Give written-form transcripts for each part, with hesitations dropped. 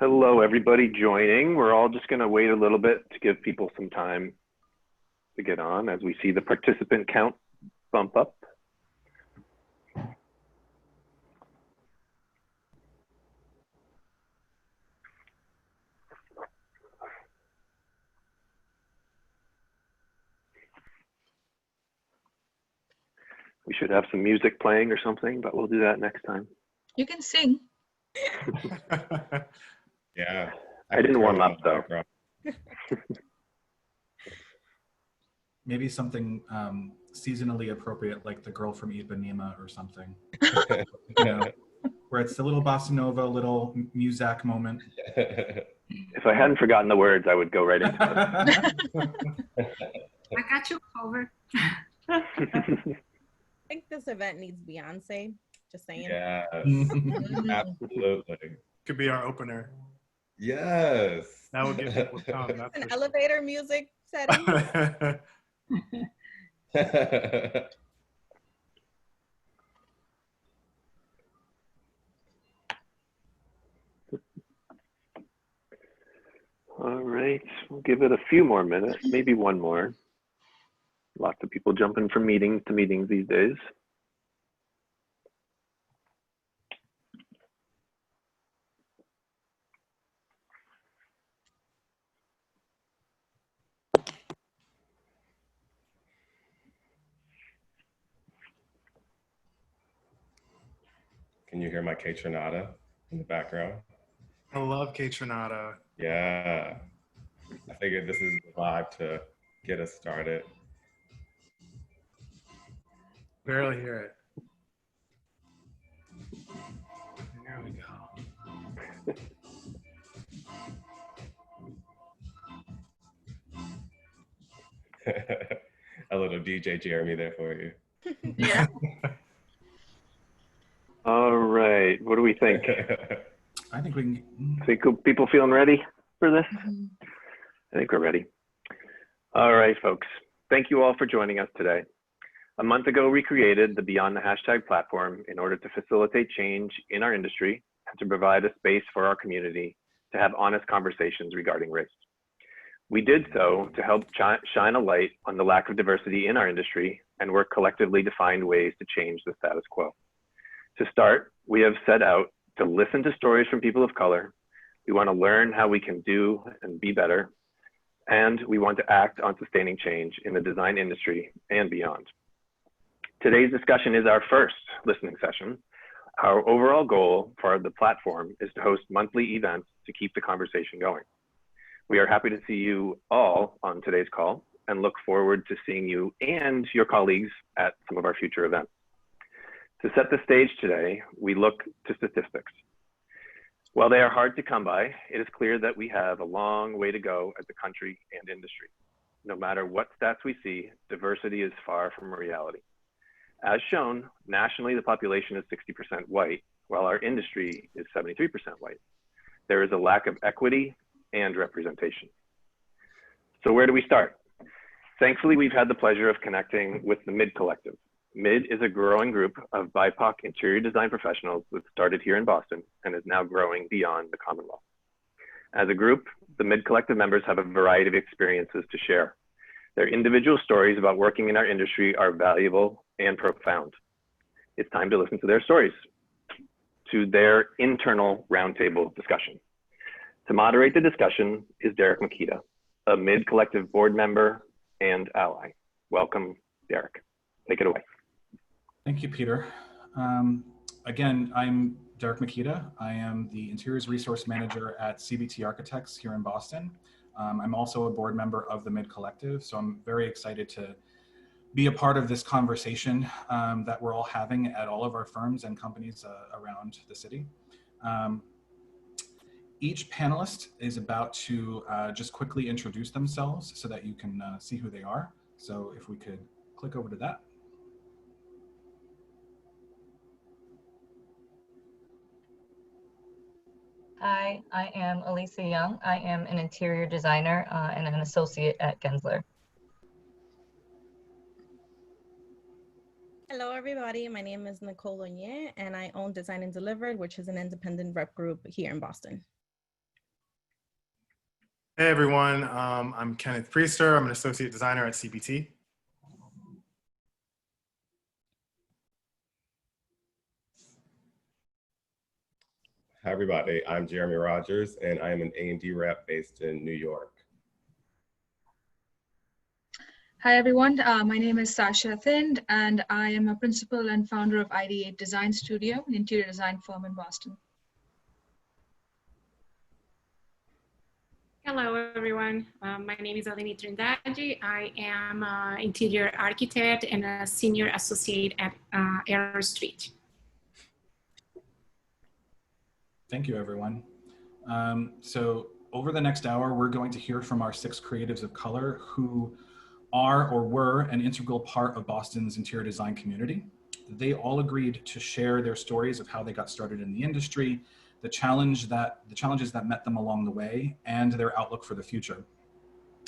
Hello, everybody joining. We're all just going to wait a little bit to give people some time to get on as we see the participant count bump up. We should have some music playing or something, but we'll do that next time. You can sing. Yeah. I didn't warm up though. Maybe something seasonally appropriate, like The Girl from Ipanema or something. You know, where it's a little bossa nova, little Muzak moment. If I hadn't forgotten the words, I would go right into I got you covered. I think this event needs Beyonce. Just saying. Yes, absolutely. Could be our opener. Yes. That would get people come. That's An for elevator music setting. sure. All right, we'll give it a few more minutes, maybe one more. Lots of people jumping from meetings to meetings these days. Can you hear my Kaytranada in the background? I love Kaytranada. Yeah. I figured this is the vibe to get us started. Barely hear it. There we go. A little DJ Jeremy there for you. Yeah. All right, what do we think? I think we can. Think people feeling ready for this? I think we're ready. All right, folks. Thank you all for joining us today. A month ago, we created the Beyond the Hashtag platform in order to facilitate change in our industry and to provide a space for our community to have honest conversations regarding race. We did so to help shine a light on the lack of diversity in our industry and work collectively to find ways to change the status quo. To start, we have set out to listen to stories from people of color. We want to learn how we can do and be better. And we want to act on sustaining change in the design industry and beyond. Today's discussion is our first listening session. Our overall goal for the platform is to host monthly events to keep the conversation going. We are happy to see you all on today's call and look forward to seeing you and your colleagues at some of our future events. To set the stage today, we look to statistics. While they are hard to come by, it is clear that we have a long way to go as a country and industry. No matter what stats we see, diversity is far from a reality. As shown, nationally, the population is 60% white, while our industry is 73% white. There is a lack of equity and representation. So where do we start? Thankfully, we've had the pleasure of connecting with the MID Collective. MID is a growing group of BIPOC interior design professionals that started here in Boston and is now growing beyond the Commonwealth. As a group, the MID Collective members have a variety of experiences to share. Their individual stories about working in our industry are valuable and profound. It's time to listen to their stories, to their internal roundtable discussion. To moderate the discussion is Derek Makita, a MID Collective board member and ally. Welcome, Derek. Take it away. Thank you, Peter. Again, I'm Derek Makita. I am the Interiors Resource Manager at CBT Architects here in Boston. I'm also a board member of the MID Collective, so I'm very excited to be a part of this conversation that we're all having at all of our firms and companies around the city. Each panelist is about to just quickly introduce themselves so that you can see who they are. So if we could click over to that. Hi, I am Elisa Young. I am an interior designer and an associate at Gensler. Hello, everybody. My name is Nicole Onier, and I own Design and Delivered, which is an independent rep group here in Boston. Hey everyone, I'm Kenneth Priester. I'm an associate designer at CBT. Hi, everybody. I'm Jeremy Rogers, and I am an A&D rep based in New York. Hi, everyone. My name is Sasha Thind, and I am a principal and founder of ID8 Design Studio, an interior design firm in Boston. Hello, everyone. My name is Aline Trindade. I am an interior architect and a senior associate at Arrow Street. Thank you, everyone. So over the next hour, we're going to hear from our 6 creatives of color who are or were an integral part of Boston's interior design community. They all agreed to share their stories of how they got started in the industry, the challenges that met them along the way, and their outlook for the future.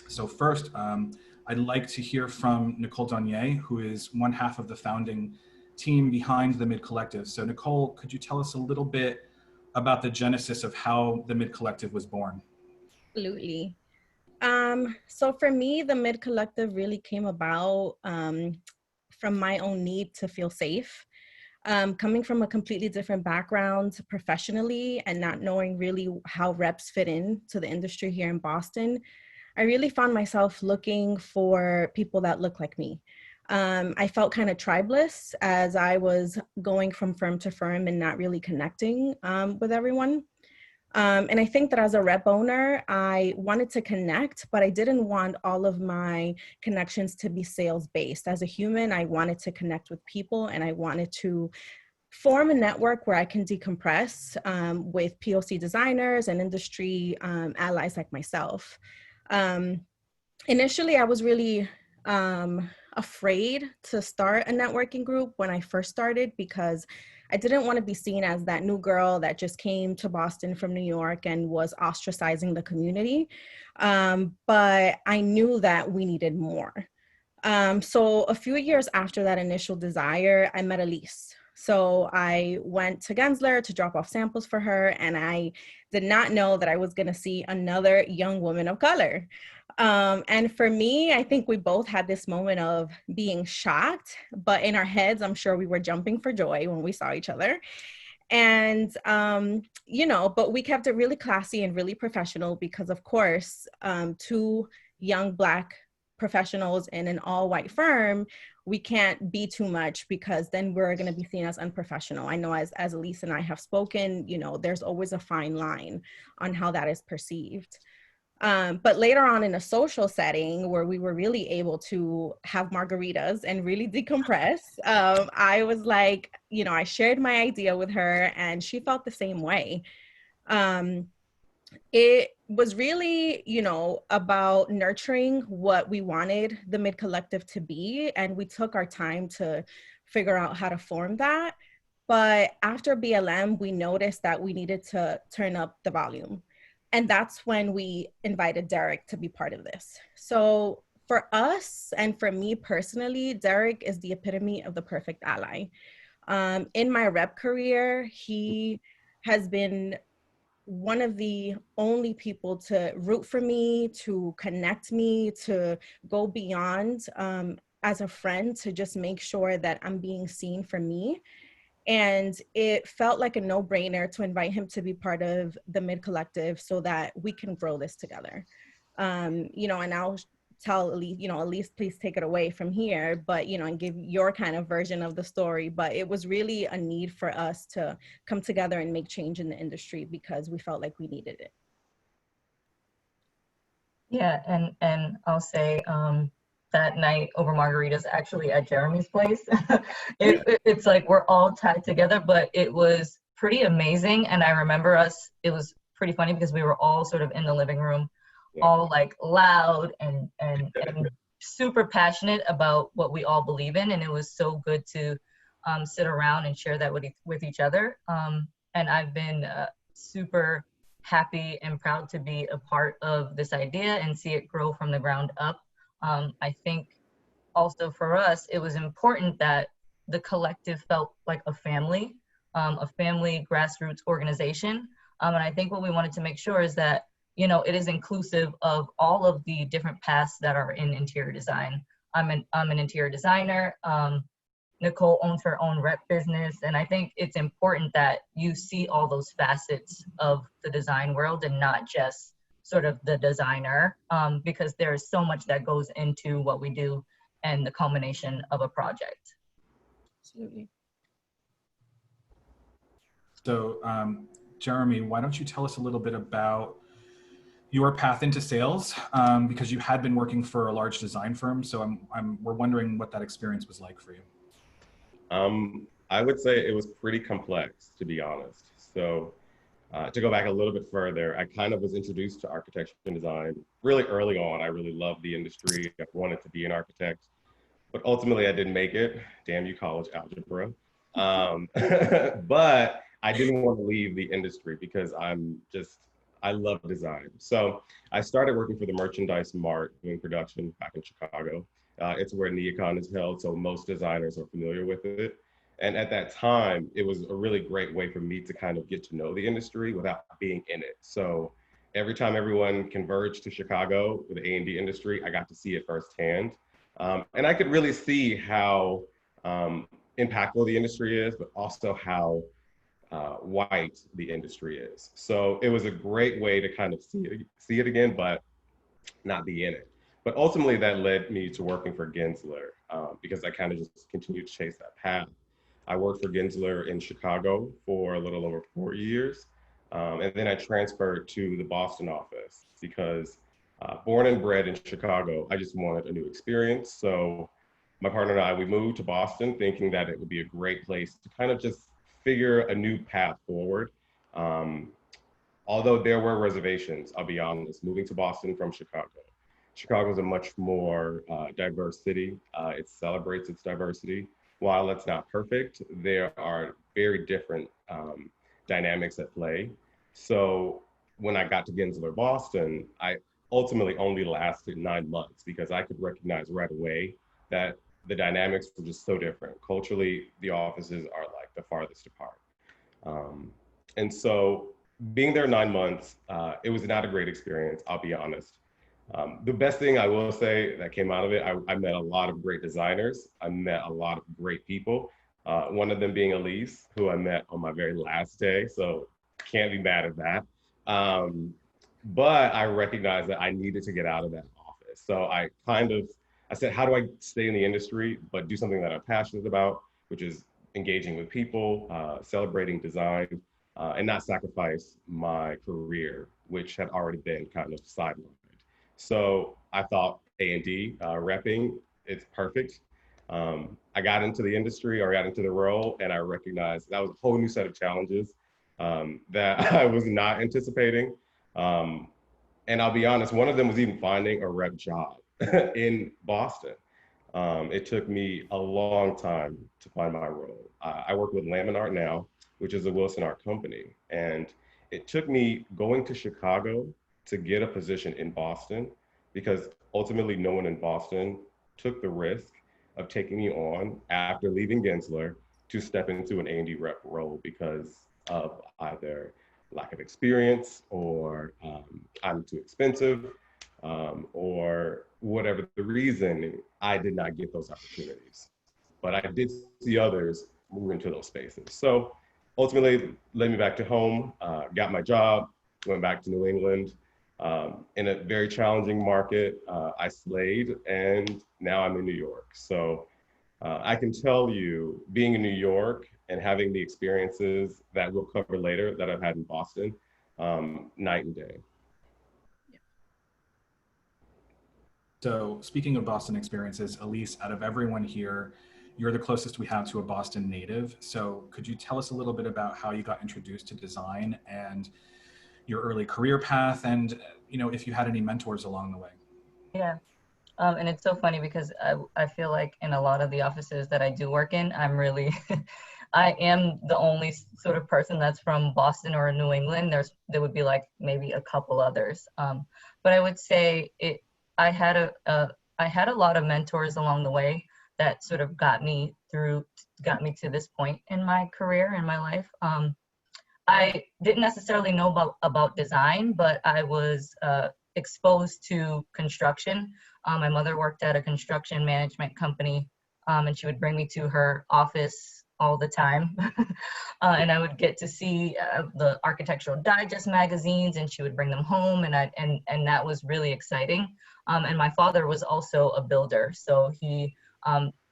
So first, I'd like to hear from Nicole Donier, who is one half of the founding team behind the Mid Collective. So Nicole, could you tell us a little bit about the genesis of how the Mid Collective was born? Absolutely. So for me, the Mid Collective really came about from my own need to feel safe. Coming from a completely different background professionally and not knowing really how reps fit in to the industry here in Boston, I really found myself looking for people that look like me. I felt kind of tribeless as I was going from firm to firm and not really connecting with everyone. And I think that as a rep owner, I wanted to connect, but I didn't want all of my connections to be sales based. As a human, I wanted to connect with people and I wanted to form a network where I can decompress with POC designers and industry allies like myself. Initially, I was really afraid to start a networking group when I first started because I didn't want to be seen as that new girl that just came to Boston from New York and was ostracizing the community. But I knew that we needed more. So a few years after that initial desire, I met Elise. So I went to Gensler to drop off samples for her, and I did not know that I was going to see another young woman of color. And for me, I think we both had this moment of being shocked, but in our heads, I'm sure we were jumping for joy when we saw each other. And, you know, but we kept it really classy and really professional because, of course, 2 young Black professionals in an all-white firm, we can't be too much because then we're going to be seen as unprofessional. I know as Elise and I have spoken, you know, there's always a fine line on how that is perceived. But later on in a social setting where we were really able to have margaritas and really decompress, I was like, you know, I shared my idea with her and she felt the same way. It was really, you know, about nurturing what we wanted the Mid Collective to be. And we took our time to figure out how to form that. But after BLM, we noticed that we needed to turn up the volume. And that's when we invited Derek to be part of this. So for us, and for me personally, Derek is the epitome of the perfect ally. In my rep career, he has been one of the only people to root for me, to connect me, to go beyond as a friend, to just make sure that I'm being seen for me. And it felt like a no-brainer to invite him to be part of the Mid Collective so that we can grow this together. You know, and I'll tell Elise, you know, Elise, please take it away from here, but, you know, and give your kind of version of the story. But it was really a need for us to come together and make change in the industry because we felt like we needed it. Yeah, and I'll say that night over margaritas actually at Jeremy's place. It's like we're all tied together, but it was pretty amazing. And I remember it was pretty funny because we were all sort of in the living room, all like loud and super passionate about what we all believe in. And it was so good to sit around and share that with each other. And I've been super happy and proud to be a part of this idea and see it grow from the ground up. I think also for us, it was important that the collective felt like a family grassroots organization. And I think what we wanted to make sure is that you know, it is inclusive of all of the different paths that are in interior design. I'm an interior designer. Nicole owns her own rep business. And I think it's important that you see all those facets of the design world and not just sort of the designer, because there's so much that goes into what we do and the culmination of a project. Absolutely. So Jeremy, why don't you tell us a little bit about your path into sales, because you had been working for a large design firm. So we're wondering what that experience was like for you. I would say it was pretty complex, to be honest. So to go back a little bit further, I kind of was introduced to architecture and design really early on. I really loved the industry. I wanted to be an architect, but ultimately I didn't make it. Damn you, college algebra. But I didn't want to leave the industry because I love design. So I started working for the Merchandise Mart doing production back in Chicago. It's where NeoCon is held, so most designers are familiar with it. And at that time, it was a really great way for me to kind of get to know the industry without being in it. So every time everyone converged to Chicago with the A&D industry, I got to see it firsthand. And I could really see how impactful the industry is, but also how white the industry is. So it was a great way to kind of see it again, but not be in it. But ultimately that led me to working for Gensler because I kind of just continued to chase that path. I worked for Gensler in Chicago for a little over 4 years. And then I transferred to the Boston office because born and bred in Chicago, I just wanted a new experience. So my partner and I, we moved to Boston thinking that it would be a great place to kind of just figure a new path forward. Although there were reservations, I'll be honest, moving to Boston from Chicago. Chicago is a much more diverse city. It celebrates its diversity. While it's not perfect, there are very different dynamics at play. So when I got to Gensler Boston, I ultimately only lasted 9 months because I could recognize right away that the dynamics were just so different. Culturally, the offices are like the farthest apart. And so being there 9 months, it was not a great experience, I'll be honest. The best thing I will say that came out of it, I met a lot of great designers. I met a lot of great people. One of them being Elise, who I met on my very last day. So can't be mad at that. But I recognized that I needed to get out of that office. So I said, how do I stay in the industry, but do something that I'm passionate about, which is engaging with people, celebrating design, and not sacrifice my career, which had already been kind of sidelined. So I thought A&D, repping, it's perfect. I got into the industry or got into the role and I recognized that was a whole new set of challenges that I was not anticipating. And I'll be honest, one of them was even finding a rep job in Boston. It took me a long time to find my role. I work with Laminart now, which is a Wilson Art company. And it took me going to Chicago to get a position in Boston because ultimately no one in Boston took the risk of taking me on after leaving Gensler to step into an A&D rep role because of either lack of experience or I'm too expensive or whatever the reason, I did not get those opportunities. But I did see others move into those spaces. So ultimately led me back to home, got my job, went back to New England. In a very challenging market, I slayed, and now I'm in New York. So I can tell you, being in New York and having the experiences that we'll cover later that I've had in Boston, night and day. So speaking of Boston experiences, Elise, out of everyone here, you're the closest we have to a Boston native. So could you tell us a little bit about how you got introduced to design and your early career path, and if you had any mentors along the way? Yeah, and it's so funny because I feel like in a lot of the offices that I do work in, I'm really, I am the only sort of person that's from Boston or New England. There would be like maybe a couple others, but I would say I had a lot of mentors along the way that sort of got me to this point in my career, in my life. I didn't necessarily know about design, but I was exposed to construction. My mother worked at a construction management company, and she would bring me to her office all the time. And I would get to see the Architectural Digest magazines, and she would bring them home, and that was really exciting. And my father was also a builder, so he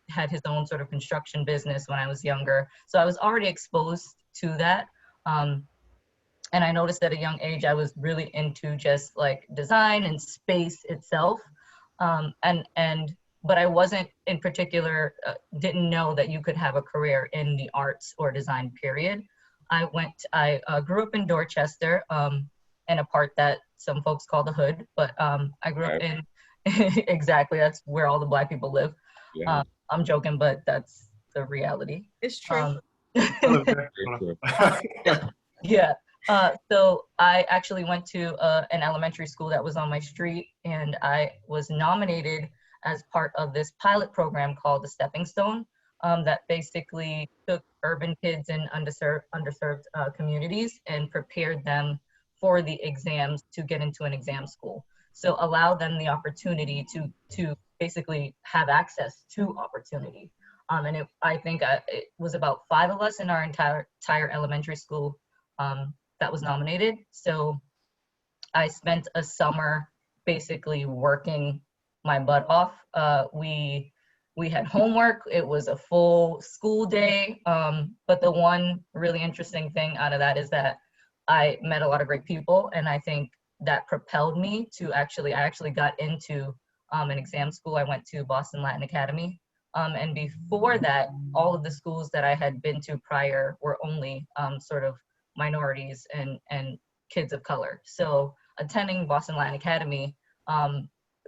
had his own sort of construction business when I was younger. So I was already exposed to that. And I noticed at a young age, I was really into just like design and space itself. But I wasn't in particular, didn't know that you could have a career in the arts or design, period. I grew up in Dorchester, in a part that some folks call the hood, but I grew up in, exactly, that's where all the Black people live. Yeah. I'm joking, but that's the reality. It's true. Yeah. So I actually went to an elementary school that was on my street, and I was nominated as part of this pilot program called the Stepping Stone, that basically took urban kids in underserved communities and prepared them for the exams to get into an exam school. So allow them the opportunity to basically have access to opportunity. And I think it was about 5 of us in our entire elementary school that was nominated. So I spent a summer basically working my butt off. We had homework. It was a full school day. But the one really interesting thing out of that is that I met a lot of great people, and I think that propelled me to I actually got into an exam school. I went to Boston Latin Academy. And before that, all of the schools that I had been to prior were only sort of minorities and kids of color. So attending Boston Latin Academy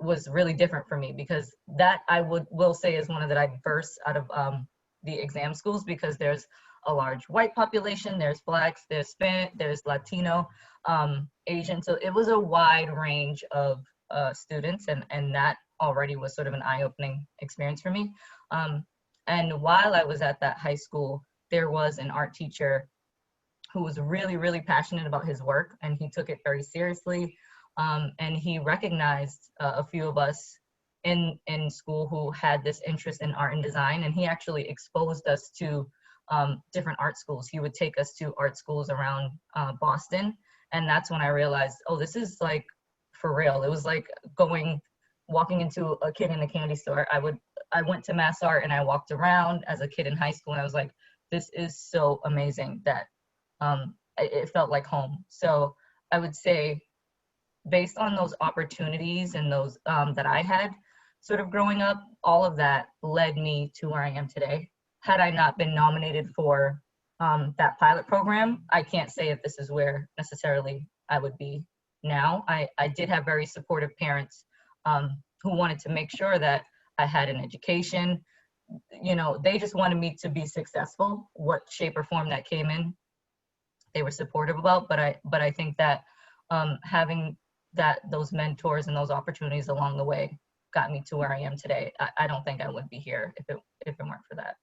was really different for me, because that I will say is one of the diverse out of the exam schools, because there's a large white population, there's Blacks, there's Hispanic, there's Latino, Asian. So it was a wide range of students, and that already was sort of an eye-opening experience for me. And while I was at that high school, there was an art teacher who was really, really passionate about his work, and he took it very seriously. And he recognized a few of us in school who had this interest in art and design, and he actually exposed us to different art schools. He would take us to art schools around Boston, and that's when I realized, oh, this is like for real. It was like walking into a kid in a candy store. I went to Mass Art and I walked around as a kid in high school, and I was like, this is so amazing that it felt like home. So I would say, based on those opportunities and those that I had sort of growing up, all of that led me to where I am today. Had I not been nominated for that pilot program, I can't say if this is where necessarily I would be now. I did have very supportive parents who wanted to make sure that I had an education. You know, they just wanted me to be successful, what shape or form that came in, they were supportive about. But I think that having those mentors and those opportunities along the way got me to where I am today. I don't think I would be here if it weren't for that.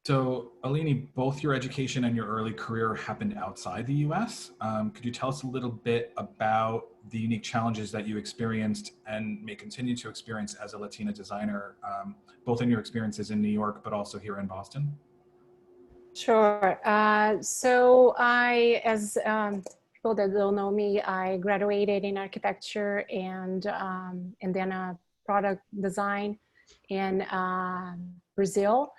So, Alini, both your education and your early career happened outside the US. Could you tell us a little bit about the unique challenges that you experienced and may continue to experience as a Latina designer, both in your experiences in New York, but also here in Boston? Sure. So as people that don't know me, I graduated in architecture and then product design in Brazil.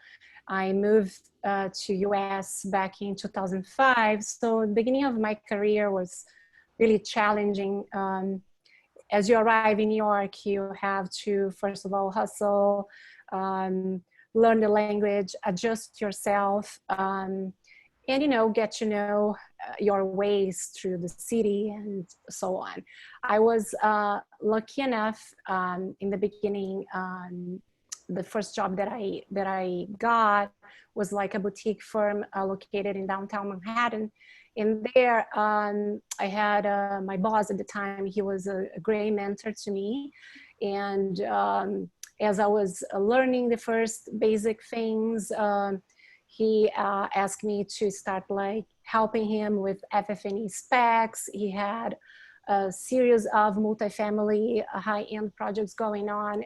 I moved to US back in 2005. So the beginning of my career was really challenging. As you arrive in New York, you have to, first of all, hustle, learn the language, adjust yourself, and, you know, get to know your ways through the city and so on. I was lucky enough in the beginning. The first job that I got was like a boutique firm located in downtown Manhattan. And there, I had my boss at the time. He was a great mentor to me, and as I was learning the first basic things, he asked me to start like helping him with FF&E specs. He had a series of multifamily high-end projects going on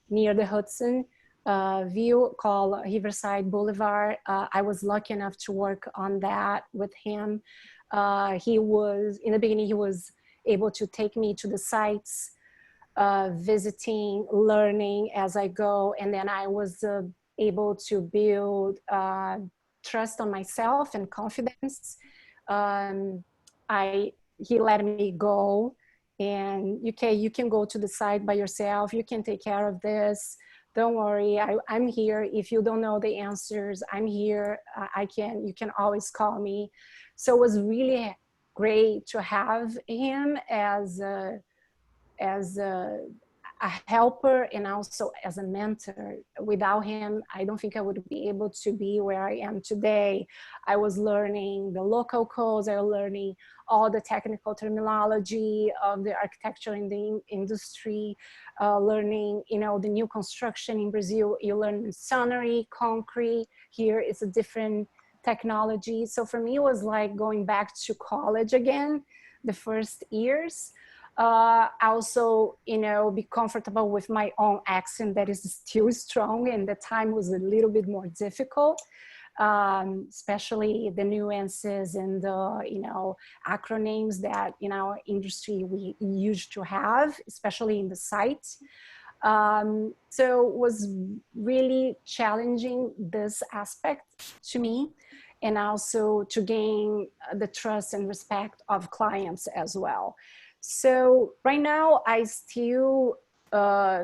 near the Hudson View called Riverside Boulevard. I was lucky enough to work on that with him. He was, in the beginning, he was able to take me to the sites, visiting, learning as I go. And then I was able to build trust on myself and confidence. He let me go and you can go to the site by yourself. You can take care of this. Don't worry, I'm here. If you don't know the answers, I'm here. You can always call me. So it was really great to have him as a helper and also as a mentor. Without him, I don't think I would be able to be where I am today. I was learning the local codes, I was learning all the technical terminology of the architecture in the industry, learning, the new construction in Brazil. You learn masonry, concrete. Here it's a different technology. So for me, it was like going back to college again, the first years. Also, be comfortable with my own accent that is still strong, and the time was a little bit more difficult, especially the nuances and the, acronyms that in our industry we used to have, especially in the site. So it was really challenging, this aspect to me, and also to gain the trust and respect of clients as well. So right now, I still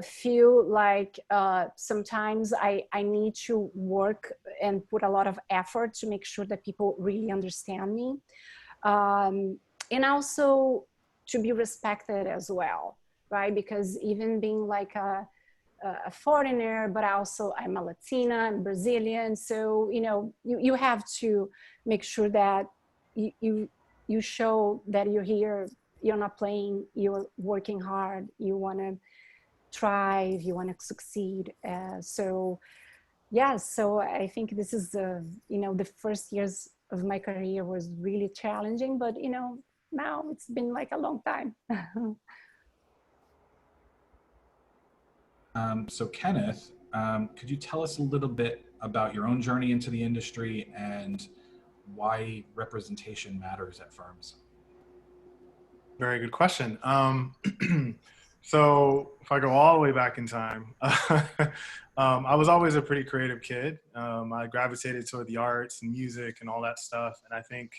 feel like sometimes I need to work and put a lot of effort to make sure that people really understand me. And also to be respected as well, right? Because even being like a foreigner, but also I'm a Latina, I'm Brazilian. So, you have to make sure that you show that you're here. You're not playing, you're working hard, you want to thrive, you want to succeed. So I think this is the first years of my career was really challenging, but now it's been like a long time. So Kenneth, could you tell us a little bit about your own journey into the industry and why representation matters at firms? Very good question. So if I go all the way back in time, I was always a pretty creative kid. I gravitated toward the arts and music and all that stuff. And I think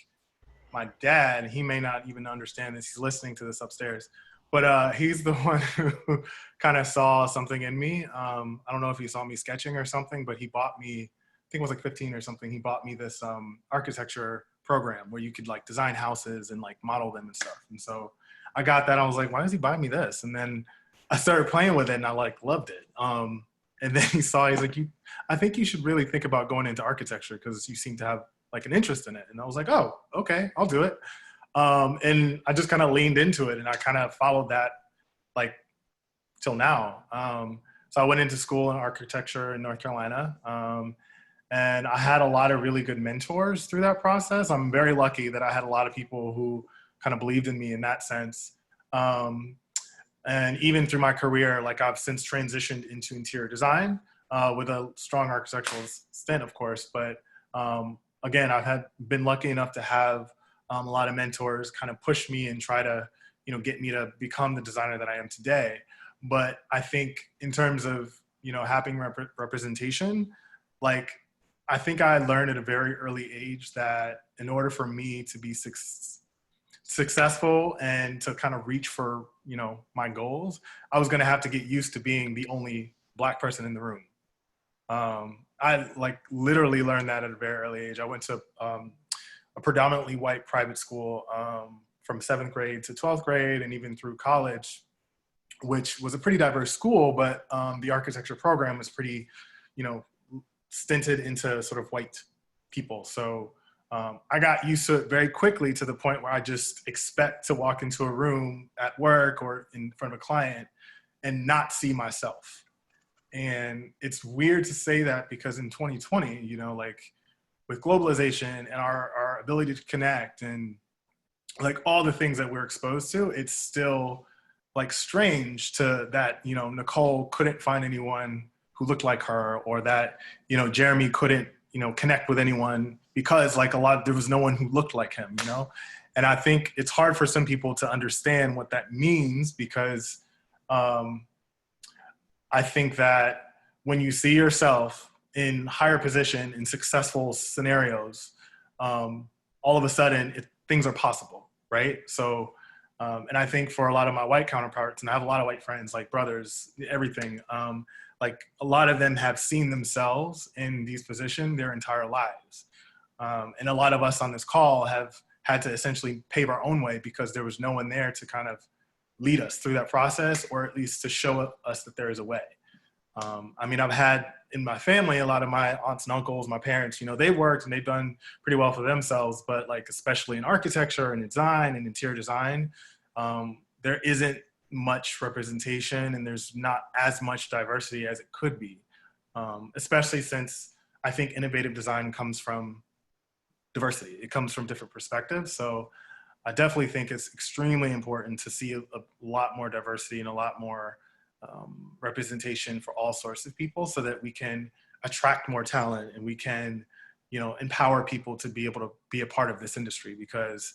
my dad, he may not even understand this. He's listening to this upstairs, but he's the one who kind of saw something in me. I don't know if he saw me sketching or something, but he bought me, I think it was like 15 or something. He bought me this architecture program where you could like design houses and like model them and stuff. And so I got that. I was like, why does he buy me this? And then I started playing with it and I like loved it. And then he's like, I think you should really think about going into architecture because you seem to have like an interest in it. And I was like, oh, okay, I'll do it. And I just kind of leaned into it and I kind of followed that like till now. So I went into school in architecture in North Carolina. And I had a lot of really good mentors through that process. I'm very lucky that I had a lot of people who kind of believed in me in that sense. And even through my career, like I've since transitioned into interior design with a strong architectural stint, of course. But again, I've been lucky enough to have a lot of mentors kind of push me and try to, get me to become the designer that I am today. But I think in terms of, having representation, like, I think I learned at a very early age that in order for me to be successful and to kind of reach for, my goals, I was going to have to get used to being the only Black person in the room. I like literally learned that at a very early age. I went to a predominantly white private school from 7th grade to 12th grade and even through college, which was a pretty diverse school, but the architecture program was pretty, stinted into sort of white people. So I got used to it very quickly to the point where I just expect to walk into a room at work or in front of a client and not see myself. And it's weird to say that because in 2020, you know, like with globalization and our ability to connect and like all the things that we're exposed to, it's still like strange to that, you know, Nicole couldn't find anyone who looked like her, or that, you know, Jeremy couldn't, you know, connect with anyone because like there was no one who looked like him, you know? And I think it's hard for some people to understand what that means because I think that when you see yourself in higher position in successful scenarios, all of a sudden things are possible, right? So, and I think for a lot of my white counterparts, and I have a lot of white friends, like brothers, everything, like a lot of them have seen themselves in these positions their entire lives. And a lot of us on this call have had to essentially pave our own way because there was no one there to kind of lead us through that process, or at least to show us that there is a way. I mean, I've had in my family, a lot of my aunts and uncles, my parents, you know, they worked and they've done pretty well for themselves, but like, especially in architecture and design and interior design, there isn't much representation and there's not as much diversity as it could be, especially since I think innovative design comes from diversity. It comes from different perspectives. So I definitely think it's extremely important to see a lot more diversity and a lot more representation for all sorts of people so that we can attract more talent and we can, you know, empower people to be able to be a part of this industry because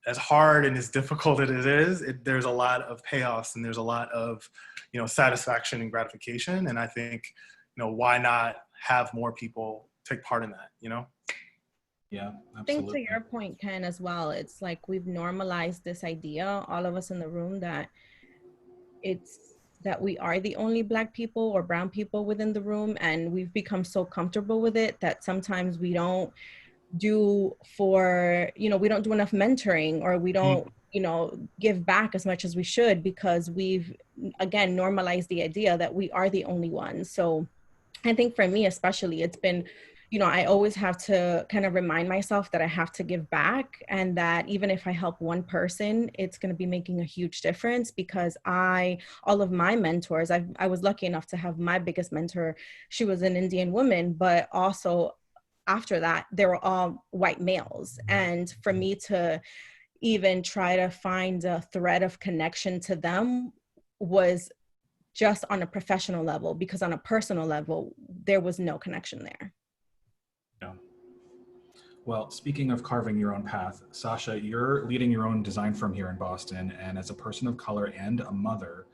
as hard and as difficult as it is, there's a lot of payoffs and there's a lot of, you know, satisfaction and gratification. And I think, you know, why not have more people take part in that, you know? Yeah, absolutely. I think to your point, Ken, as well, it's like we've normalized this idea, all of us in the room, that we are the only Black people or brown people within the room, and we've become so comfortable with it that sometimes we don't do we don't do enough mentoring, or we don't, you know, give back as much as we should because we've, again, normalized the idea that we are the only ones. So I think for me especially, it's been, you know, I always have to kind of remind myself that I have to give back, and that even if I help one person, it's going to be making a huge difference because all of my mentors, I was lucky enough to have my biggest mentor. She was an Indian woman, but also after that, they were all white males. And for me to even try to find a thread of connection to them was just on a professional level, because on a personal level, there was no connection there. Yeah. Well, speaking of carving your own path, Sasha, you're leading your own design firm here in Boston, and as a person of color and a mother,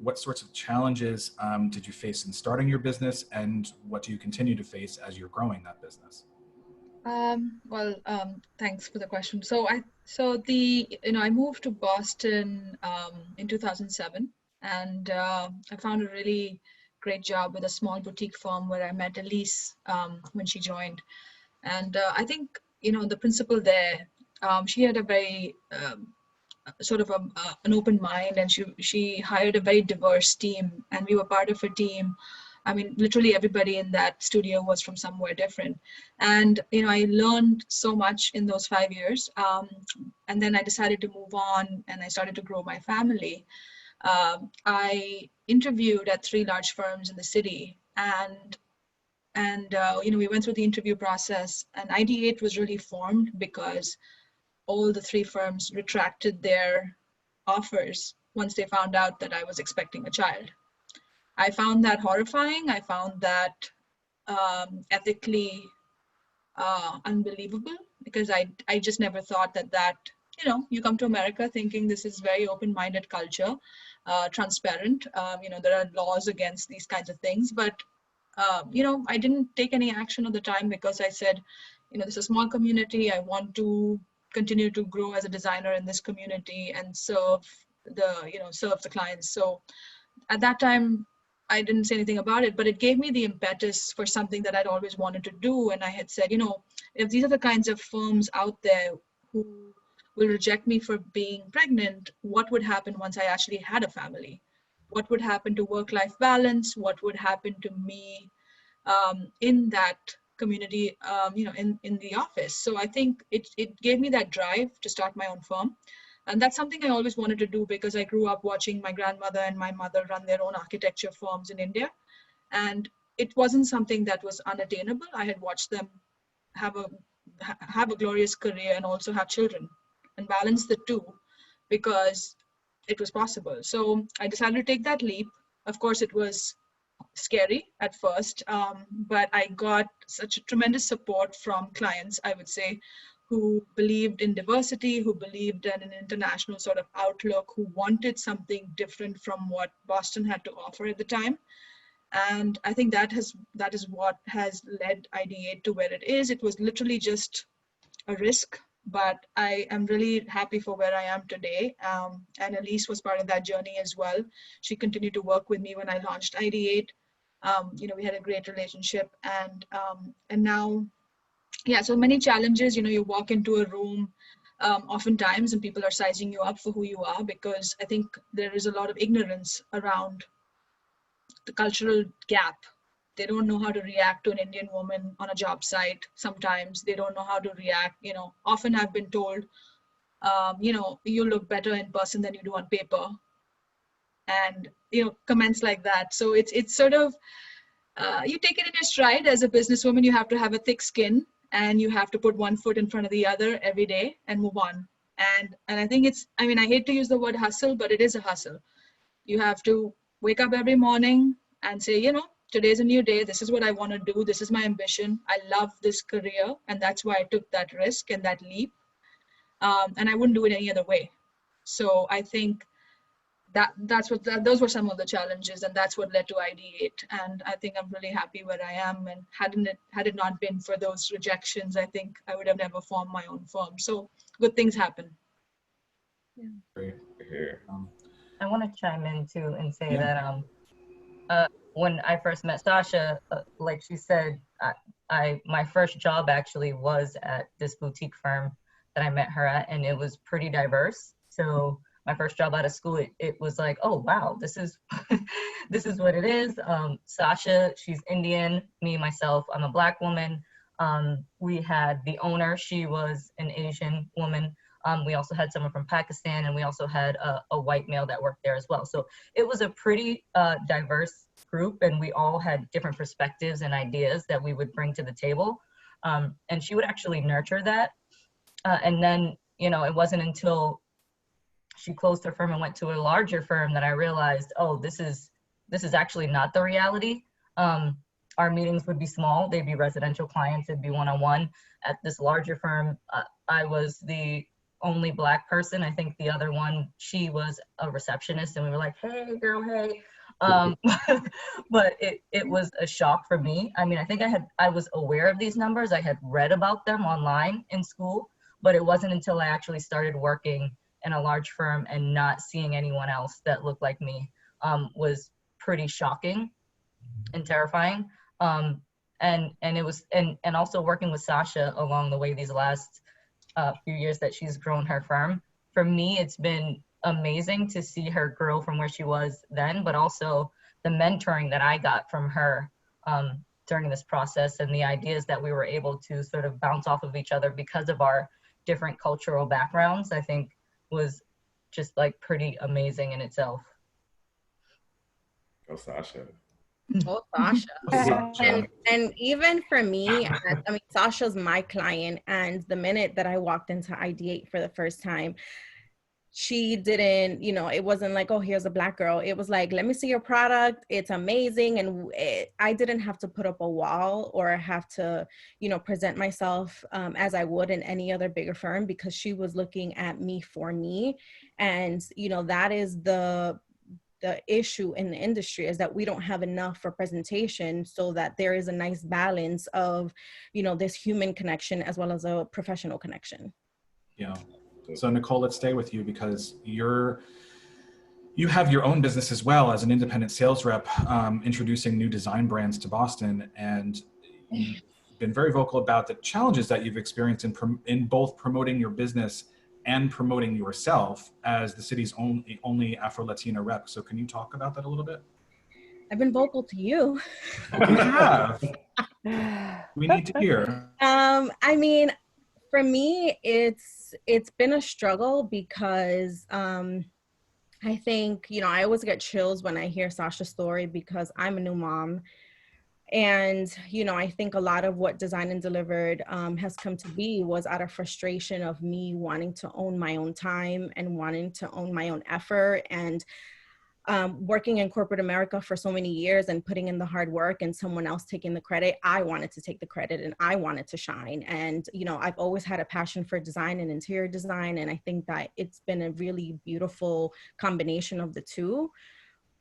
what sorts of challenges did you face in starting your business, and what do you continue to face as you're growing that business? Thanks for the question. I moved to Boston in 2007, and I found a really great job with a small boutique firm where I met Elise when she joined. And I think, you know, the principal there, she had a very an open mind, and she hired a very diverse team, and we were part of a team. I mean, literally everybody in that studio was from somewhere different. And, you know, I learned so much in those 5 years. And then I decided to move on and I started to grow my family. I interviewed at 3 large firms in the city, and we went through the interview process, and ID8 was really formed because all the 3 firms retracted their offers once they found out that I was expecting a child. I found that horrifying. I found that ethically unbelievable, because I just never thought that, you know, you come to America thinking this is very open-minded culture, transparent, there are laws against these kinds of things, but I didn't take any action at the time because I said, this is a small community. I want to continue to grow as a designer in this community and serve the clients. So at that time, I didn't say anything about it, but it gave me the impetus for something that I'd always wanted to do. And I had said, if these are the kinds of firms out there who will reject me for being pregnant, what would happen once I actually had a family? What would happen to work-life balance? What would happen to me in that community, in the office? So I think it gave me that drive to start my own firm. And that's something I always wanted to do because I grew up watching my grandmother and my mother run their own architecture firms in India. And it wasn't something that was unattainable. I had watched them have a glorious career and also have children and balance the two because it was possible. So I decided to take that leap. Of course, it was scary at first, but I got such a tremendous support from clients, I would say, who believed in diversity, who believed in an international sort of outlook, who wanted something different from what Boston had to offer at the time. And I think that is what has led ID8 to where it is. It was literally just a risk, but I am really happy for where I am today. And Elise was part of that journey as well. She continued to work with me when I launched ID8. We had a great relationship, and now, yeah, so many challenges. You walk into a room oftentimes and people are sizing you up for who you are, because I think there is a lot of ignorance around the cultural gap. They don't know how to react to an Indian woman on a job site. Sometimes they don't know how to react. Often I've been told, you look better in person than you do on paper, and comments like that. So it's sort of you take it in your stride. As a businesswoman, you have to have a thick skin, and you have to put one foot in front of the other every day and move on. And I think I hate to use the word hustle, but it is a hustle. You have to wake up every morning and say, today's a new day. This is what I want to do. This is my ambition. I love this career. And that's why I took that risk and that leap. And I wouldn't do it any other way. So I think those were some of the challenges, and that's what led to ID8. And I think I'm really happy where I am. And had it not been for those rejections, I think I would have never formed my own firm. So good things happen. Yeah. Great to hear. I want to chime in too and say that when I first met Sasha, like she said, my first job actually was at this boutique firm that I met her at, and it was pretty diverse. So my first job out of school, it was like, oh wow, this is this is what it is. Sasha, she's Indian. Me, myself, I'm a Black woman. We had the owner, she was an Asian woman. We also had someone from Pakistan, and we also had a white male that worked there as well. So it was a pretty diverse group, and we all had different perspectives and ideas that we would bring to the table. And she would actually nurture that. And then, it wasn't until she closed her firm and went to a larger firm that I realized, oh, this is actually not the reality. Our meetings would be small. They'd be residential clients. It'd be one-on-one. At this larger firm, I was the only Black person. I think the other one, she was a receptionist, and we were like, hey girl, hey. But it was a shock for me. I think I was aware of these numbers. I had read about them online in school, but it wasn't until I actually started working in a large firm and not seeing anyone else that looked like me was pretty shocking and terrifying. And it was, and also working with Sasha along the way these last few years that she's grown her firm. For me, it's been amazing to see her grow from where she was then, but also the mentoring that I got from her during this process, and the ideas that we were able to sort of bounce off of each other because of our different cultural backgrounds, I think was just like pretty amazing in itself. Go Sasha. Oh, Sasha. And even for me, Sasha's my client, and the minute that I walked into ID8 for the first time, she didn't, it wasn't like, oh, here's a Black girl. It was like, let me see your product. It's amazing. And I didn't have to put up a wall or have to, present myself as I would in any other bigger firm, because she was looking at me for me. And, that is the issue in the industry, is that we don't have enough representation so that there is a nice balance of, this human connection as well as a professional connection. Yeah. So Nicole, let's stay with you, because you have your own business as well as an independent sales rep, introducing new design brands to Boston, and you've been very vocal about the challenges that you've experienced in both promoting your business and promoting yourself as the city's only Afro-Latina rep. So can you talk about that a little bit? I've been vocal to you. You have. We need to hear. For me, it's been a struggle because I think, you know, I always get chills when I hear Sasha's story because I'm a new mom. And, you know, I think a lot of what Design and Delivered has come to be was out of frustration of me wanting to own my own time and wanting to own my own effort, and working in corporate America for so many years and putting in the hard work and someone else taking the credit. I wanted to take the credit and I wanted to shine. And, you know, I've always had a passion for design and interior design. And I think that it's been a really beautiful combination of the two.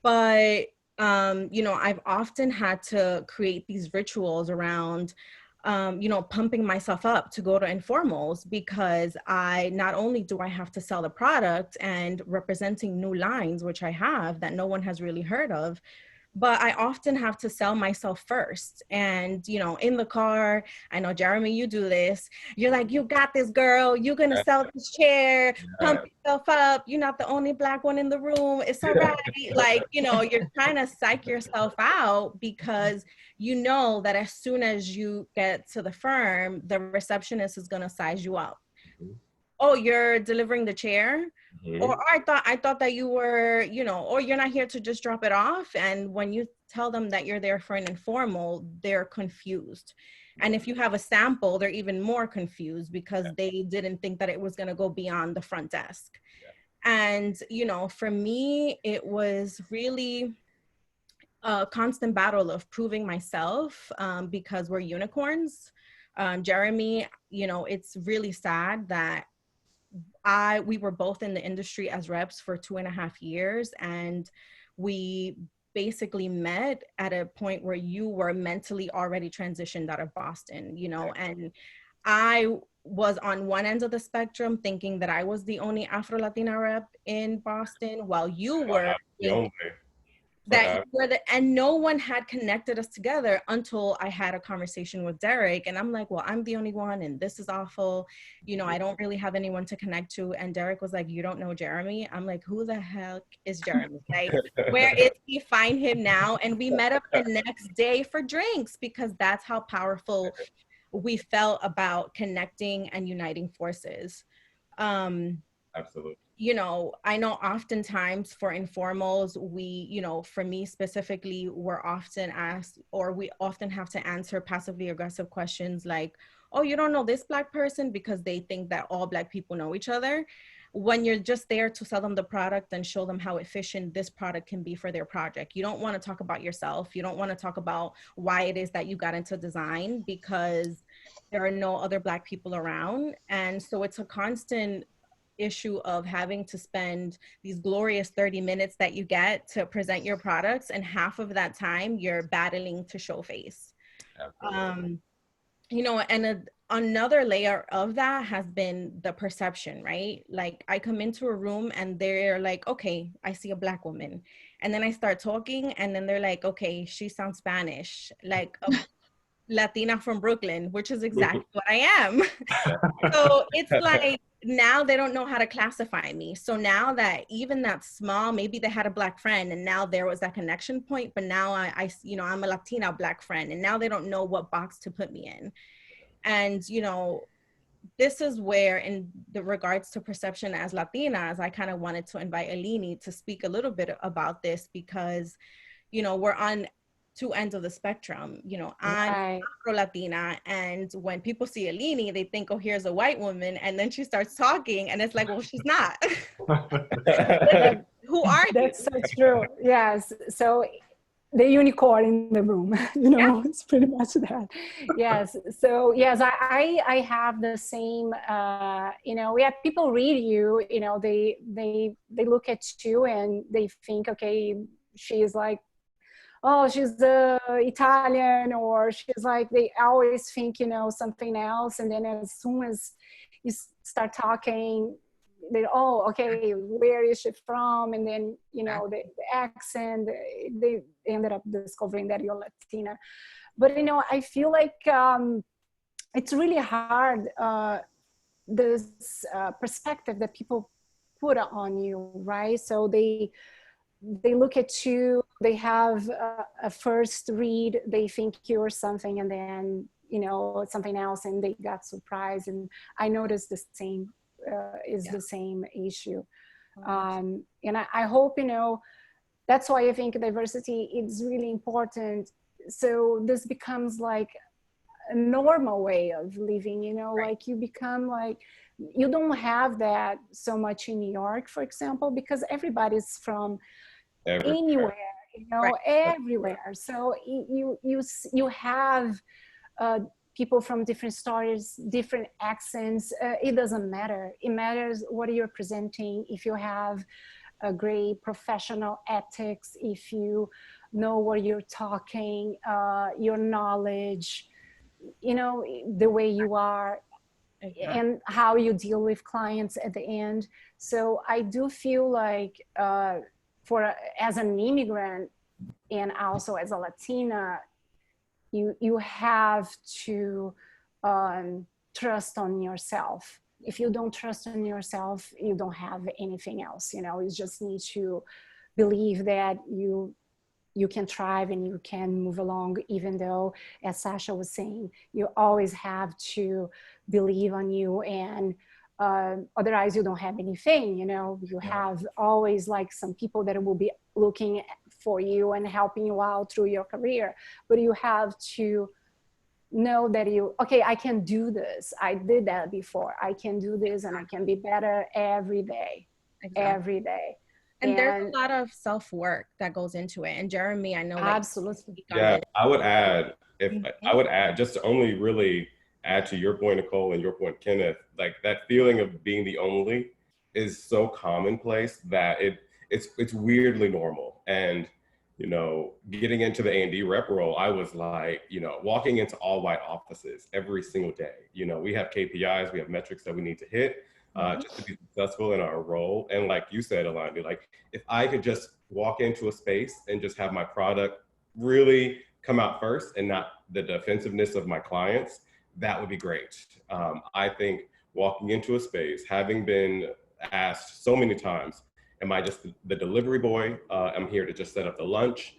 But, you know, I've often had to create these rituals around you know, pumping myself up to go to informals, because not only do I have to sell the product and representing new lines, which I have that no one has really heard of, but I often have to sell myself first. And, you know, in the car, I know, Jeremy, you do this. You're like, you got this, girl. You're going to sell this chair, pump yourself up. You're not the only Black one in the room. It's all right. Like, you know, you're trying to psych yourself out because you know that as soon as you get to the firm, the receptionist is going to size you up. Oh, you're delivering the chair? Or I thought that you were, you know, or you're not here to just drop it off. And when you tell them that you're there for an informal, they're confused. And if you have a sample, they're even more confused because they didn't think that it was going to go beyond the front desk. And, you know, for me, it was really a constant battle of proving myself because we're unicorns. Jeremy, you know, it's really sad that we were both in the industry as reps for 2.5 years, and we basically met at a point where you were mentally already transitioned out of Boston, you know, and I was on one end of the spectrum thinking that I was the only Afro-Latina rep in Boston, while you were and no one had connected us together until I had a conversation with Derek. And I'm like, well, I'm the only one and this is awful. You know, I don't really have anyone to connect to. And Derek was like, you don't know Jeremy? I'm like, who the heck is Jeremy? Like, where is he? Find him now. And we met up the next day for drinks because that's how powerful we felt about connecting and uniting forces. Absolutely. You know, I know oftentimes for informals, we, you know, for me specifically, we're often asked, or we often have to answer passively aggressive questions like, oh, you don't know this Black person, because they think that all Black people know each other. When you're just there to sell them the product and show them how efficient this product can be for their project. You don't want to talk about yourself. You don't want to talk about why it is that you got into design, because there are no other Black people around. And so it's a constant issue of having to spend these glorious 30 minutes that you get to present your products, and half of that time you're battling to show face. You know, and another layer of that has been the perception, right? Like, I come into a room and they're like, okay, I see a Black woman, and then I start talking and then they're like, okay, she sounds Spanish, like a Latina from Brooklyn, which is exactly what I am. So it's like, now they don't know how to classify me. So now that even that small, maybe they had a Black friend and now there was that connection point, but now I you know, I'm a Latina Black friend, and now they don't know what box to put me in. And, you know, this is where, in the regards to perception as Latinas, I kind of wanted to invite Eleni to speak a little bit about this, because, you know, we're on two ends of the spectrum. You know, I'm Afro-Latina, and when people see Eleni, they think, oh, here's a white woman, and then she starts talking and it's like, well, she's not. Who are you? That's so true. Yes. So the unicorn in the room, you know, it's pretty much that. Yes. So yes, I have the same, you know, we have people read you, you know, they look at you and they think, okay, she's like, oh, she's Italian, or she's like, they always think, you know, something else. And then as soon as you start talking, they, oh, okay, where is she from? And then, you know, the accent, they ended up discovering that you're Latina. But, you know, I feel like it's really hard, this perspective that people put on you, right? So they look at you, they have a first read, they think you're something, and then you know, something else, and they got surprised. And I noticed the same the same issue. And I hope, you know, that's why I think diversity is really important. So this becomes like a normal way of living, you know, like you become like, you don't have that so much in New York, for example, because everybody's from anywhere, you know, everywhere. So you have people from different stories, different accents. It doesn't matter. It matters what you're presenting. If you have a great professional ethics, if you know what you're talking, your knowledge, you know, the way you are, and how you deal with clients at the end. So I do feel like as an immigrant and also as a Latina, you have to trust on yourself. If you don't trust in yourself, you don't have anything else. You know, you just need to believe that you can thrive and you can move along, even though, as Sasha was saying, you always have to believe on you, and otherwise you don't have anything. You know, you have always like some people that will be looking for you and helping you out through your career, but you have to know that okay, I can do this. I did that before. I can do this, and I can be better every day, every day. And there's a lot of self-work that goes into it. And Jeremy, I know that absolutely. I would add, I would add, just to only really add to your point, Nicole, and your point, Kenneth, like that feeling of being the only is so commonplace that it's weirdly normal. And, you know, getting into the A&D rep role, I was like, you know, walking into all white offices every single day. You know, we have KPIs, we have metrics that we need to hit. Just to be successful in our role. And like you said, Alani, like if I could just walk into a space and just have my product really come out first and not the defensiveness of my clients, that would be great. I think walking into a space, having been asked so many times, am I just the delivery boy? I'm here to just set up the lunch.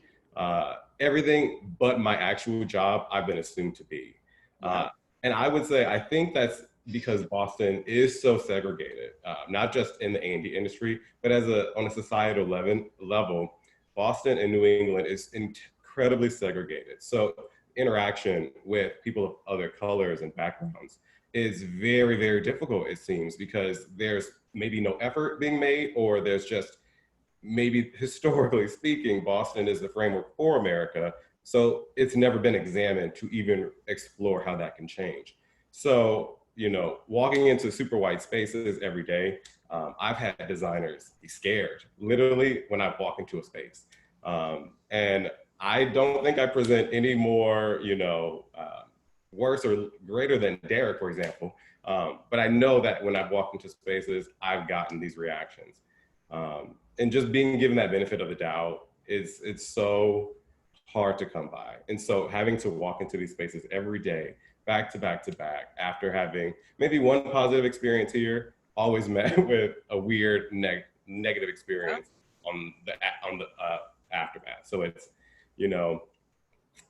Everything but my actual job, I've been assumed to be. And I would say, I think that's because Boston is so segregated, not just in the A&D industry, but on a societal level, Boston and New England is incredibly segregated. So interaction with people of other colors and backgrounds is very, very difficult, it seems, because there's maybe no effort being made, or there's just, maybe historically speaking, Boston is the framework for America. So it's never been examined to even explore how that can change. So, you know, walking into super white spaces every day, I've had designers be scared, literally, when I walk into a space. And I don't think I present any more, you know, worse or greater than Derek, for example. But I know that when I've walked into spaces, I've gotten these reactions. And just being given that benefit of the doubt, it's so hard to come by. And so having to walk into these spaces every day, back to back to back, after having maybe one positive experience here, always met with a weird negative experience on the aftermath. So it's, you know,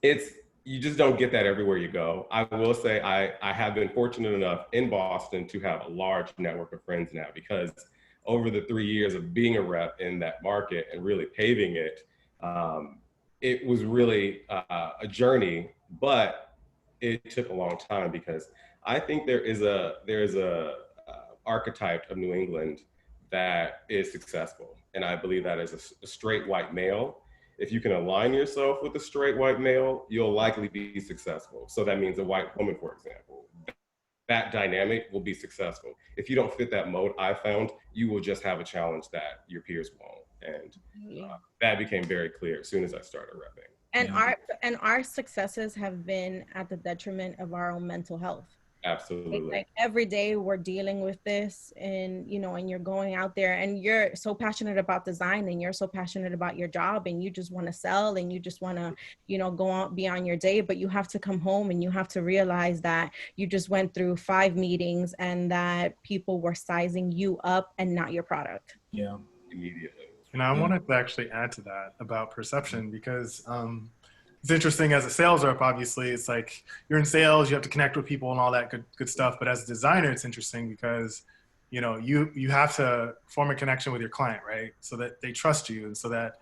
you just don't get that everywhere you go. I will say I have been fortunate enough in Boston to have a large network of friends now, because over the 3 years of being a rep in that market and really paving it, it was really a journey, but it took a long time, because I think there's a archetype of New England that is successful. And I believe that as a straight white male, if you can align yourself with a straight white male, you'll likely be successful. So that means a white woman, for example, that dynamic will be successful. If you don't fit that mold, I found you will just have a challenge that your peers won't. And that became very clear as soon as I started repping. And our successes have been at the detriment of our own mental health. Absolutely. Like every day we're dealing with this, and you know, and you're going out there and you're so passionate about design, and you're so passionate about your job, and you just want to sell, and you just want to, you know, go on, be on your day, but you have to come home and you have to realize that you just went through 5 meetings and that people were sizing you up and not your product. Yeah. Immediately. And I wanted to actually add to that about perception, because it's interesting as a sales rep, obviously, it's like you're in sales, you have to connect with people and all that good stuff. But as a designer, it's interesting because, you have to form a connection with your client, right? So that they trust you, and so that,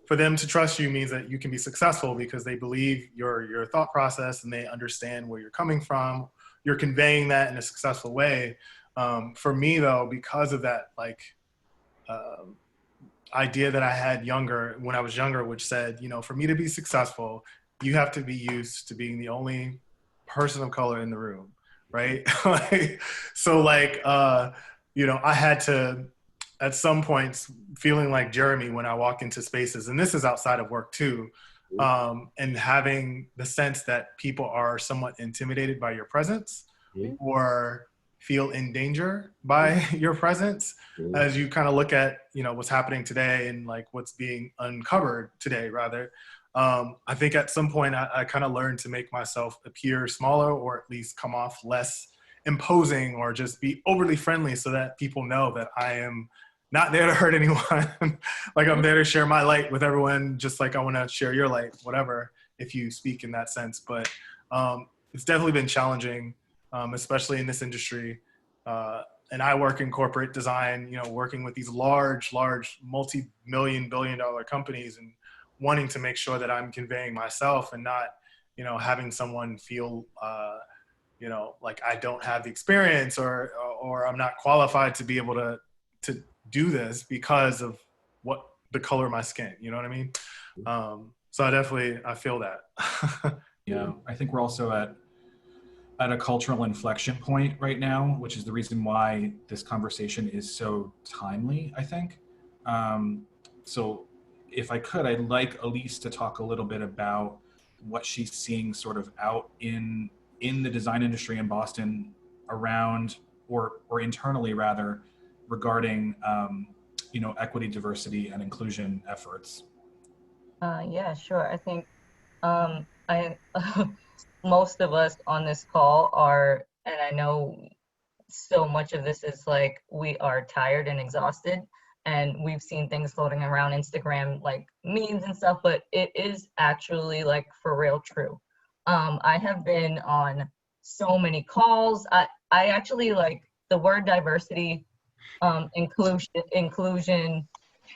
for them to trust you means that you can be successful because they believe your thought process and they understand where you're coming from. You're conveying that in a successful way. For me though, because of that, idea that I had when I was younger, which said, for me to be successful, you have to be used to being the only person of color in the room, right? I had to, at some points, feeling like Jeremy when I walk into spaces, and this is outside of work too, and having the sense that people are somewhat intimidated by your presence or feel in danger by your presence as you kind of look at, what's happening today and like what's being uncovered today, rather. I think at some point I kind of learned to make myself appear smaller, or at least come off less imposing, or just be overly friendly so that people know that I am not there to hurt anyone. Like I'm there to share my light with everyone, just like I want to share your light, whatever, if you speak in that sense. But it's definitely been challenging. Especially in this industry. And I work in corporate design, working with these large multi-million, billion-dollar companies, and wanting to make sure that I'm conveying myself and not, having someone feel, like I don't have the experience or I'm not qualified to be able to do this because of what the color of my skin, you know what I mean? So I feel that. Yeah, I think we're also at a cultural inflection point right now, which is the reason why this conversation is so timely, I think. So if I could, I'd like Elise to talk a little bit about what she's seeing sort of out in the design industry in Boston around, or internally rather, regarding, equity, diversity, and inclusion efforts. Yeah, sure. I think most of us on this call are, and I know so much of this is like we are tired and exhausted, and we've seen things floating around Instagram like memes and stuff, but it is actually like for real true. I have been on so many calls. I actually like the word diversity, inclusion,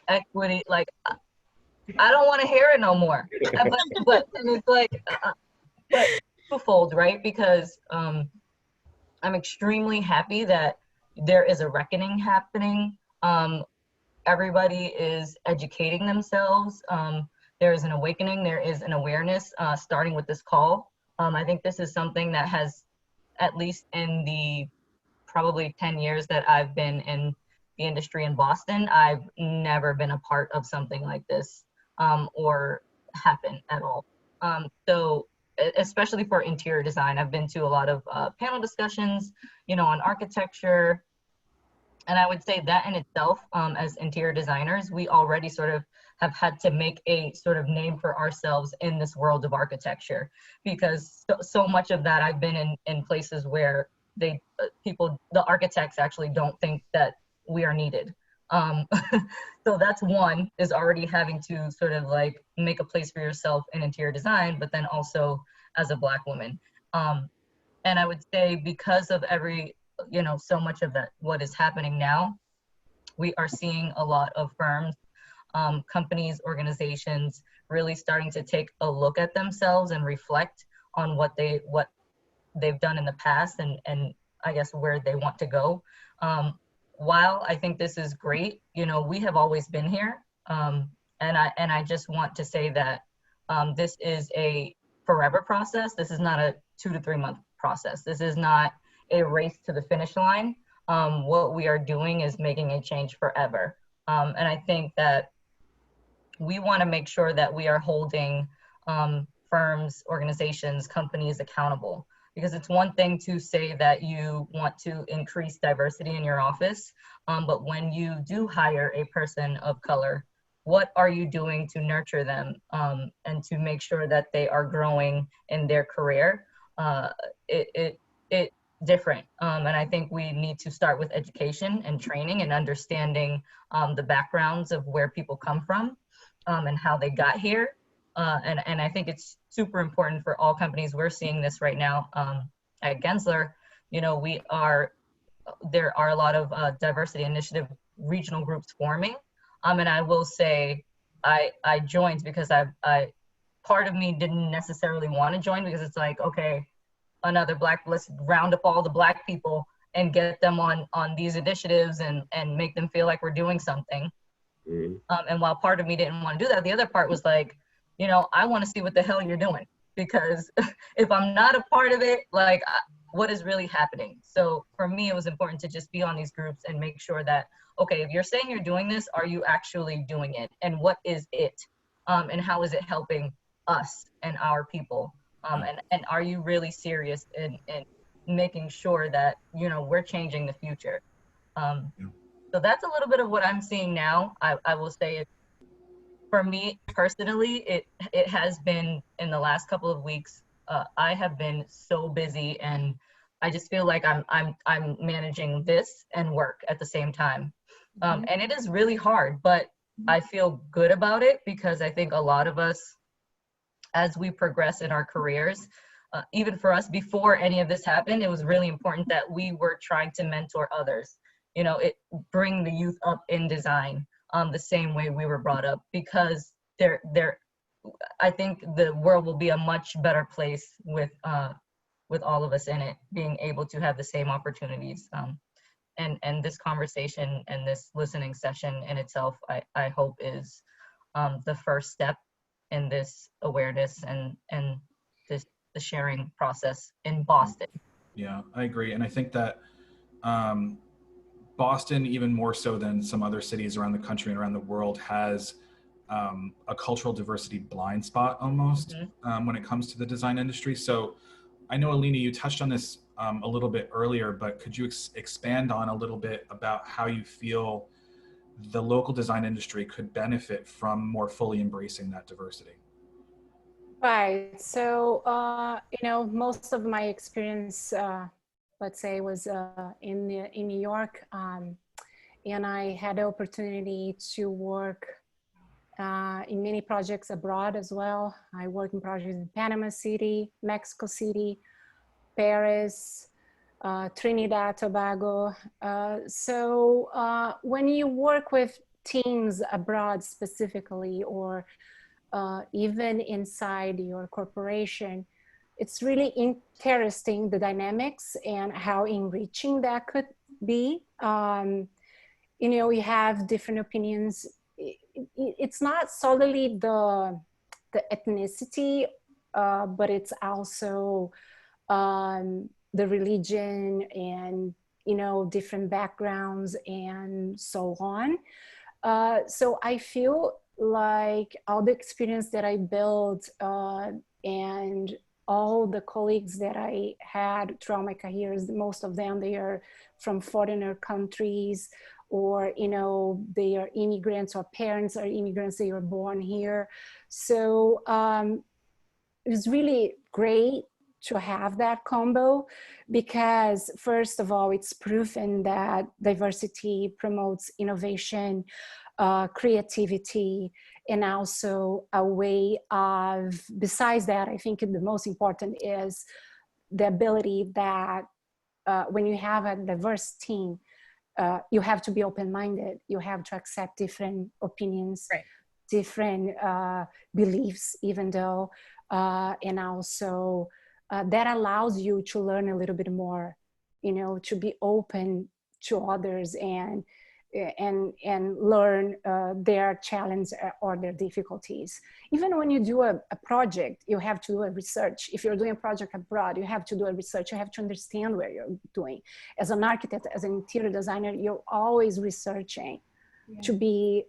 equity, like I don't want to hear it no more. but it's like but twofold, right? Because I'm extremely happy that there is a reckoning happening. Everybody is educating themselves. There is an awakening, there is an awareness starting with this call. I think this is something that has, at least in the probably 10 years that I've been in the industry in Boston, I've never been a part of something like this or happen at all. So especially for interior design, I've been to a lot of panel discussions, on architecture. And I would say that in itself, as interior designers, we already sort of have had to make a sort of name for ourselves in this world of architecture, because so much of that I've been in places where the architects actually don't think that we are needed. So that's one, is already having to sort of like make a place for yourself in interior design, but then also as a Black woman. And I would say because of so much of that, what is happening now, we are seeing a lot of firms, companies, organizations really starting to take a look at themselves and reflect on what they've done in the past and I guess where they want to go. While I think this is great, we have always been here. And I just want to say that this is a forever process. This is not a 2 to 3 month process. This is not a race to the finish line. What we are doing is making a change forever. And I think that we want to make sure that we are holding firms, organizations, companies accountable. Because it's one thing to say that you want to increase diversity in your office, but when you do hire a person of color, what are you doing to nurture them and to make sure that they are growing in their career? It different. And I think we need to start with education and training and understanding the backgrounds of where people come from and how they got here. And I think it's super important for all companies. We're seeing this right now at Gensler. You know, there are a lot of diversity initiative regional groups forming. And I will say I joined because I part of me didn't necessarily want to join, because it's like, okay, another Black, let's round up all the Black people and get them on these initiatives and make them feel like we're doing something. And while part of me didn't want to do that, the other part was like, you know, I want to see what the hell you're doing, because if I'm not a part of it, like, what is really happening? So for me, it was important to just be on these groups and make sure that, okay, if you're saying you're doing this, are you actually doing it? And what is it? And how is it helping us and our people? And are you really serious in making sure that, you know, we're changing the future? So that's a little bit of what I'm seeing now. I will say for me personally, it has been, in the last couple of weeks, I have been so busy, and I just feel like I'm managing this and work at the same time. And it is really hard, but I feel good about it, because I think a lot of us, as we progress in our careers, even for us before any of this happened, it was really important that we were trying to mentor others. You know, bring the youth up in design the same way we were brought up, because I think the world will be a much better place with all of us in it, being able to have the same opportunities. And this conversation and this listening session in itself, I hope is the first step in this awareness and the sharing process in Boston. Yeah, I agree. And I think that Boston, even more so than some other cities around the country and around the world, has a cultural diversity blind spot almost when it comes to the design industry. So I know, Alina, you touched on this a little bit earlier, but could you expand on a little bit about how you feel the local design industry could benefit from more fully embracing that diversity? Right. So, you know, most of my experience, let's say, was in New York, and I had the opportunity to work in many projects abroad as well. I worked in projects in Panama City, Mexico City, Paris, Trinidad, Tobago. So when you work with teams abroad specifically, or even inside your corporation, it's really interesting, the dynamics and how enriching that could be. You know, you have different opinions. It's not solely the ethnicity, but it's also the religion and, you know, different backgrounds and so on. So I feel like all the experience that I built and all the colleagues that I had throughout my careers, most of them, they are from foreigner countries, or, you know, they are immigrants, or parents are immigrants, they were born here. So it was really great to have that combo, because first of all, it's proven that diversity promotes innovation, creativity, and also a way of, besides that, I think the most important is the ability that when you have a diverse team, you have to be open-minded. You have to accept different opinions, right, different beliefs, even though, and also that allows you to learn a little bit more, you know, to be open to others and learn their challenge or their difficulties. Even when you do a project, you have to do a research. If you're doing a project abroad, you have to do a research. You have to understand where you're doing. As an architect, as an interior designer, you're always researching to be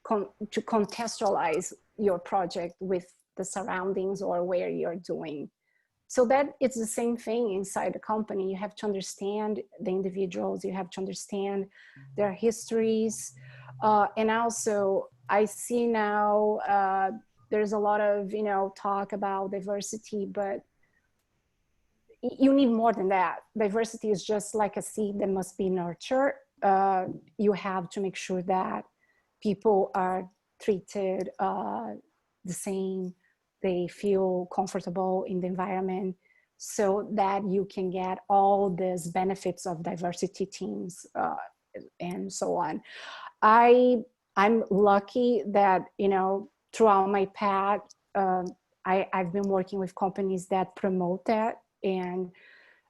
to contextualize your project with the surroundings or where you're doing. So that it's the same thing inside the company. You have to understand the individuals, you have to understand their histories. And also I see now there's a lot of, you know, talk about diversity, but you need more than that. Diversity is just like a seed that must be nurtured. You have to make sure that people are treated the same they feel comfortable in the environment, so that you can get all these benefits of diversity teams and so on. I'm lucky that, you know, throughout my path, I've been working with companies that promote that, and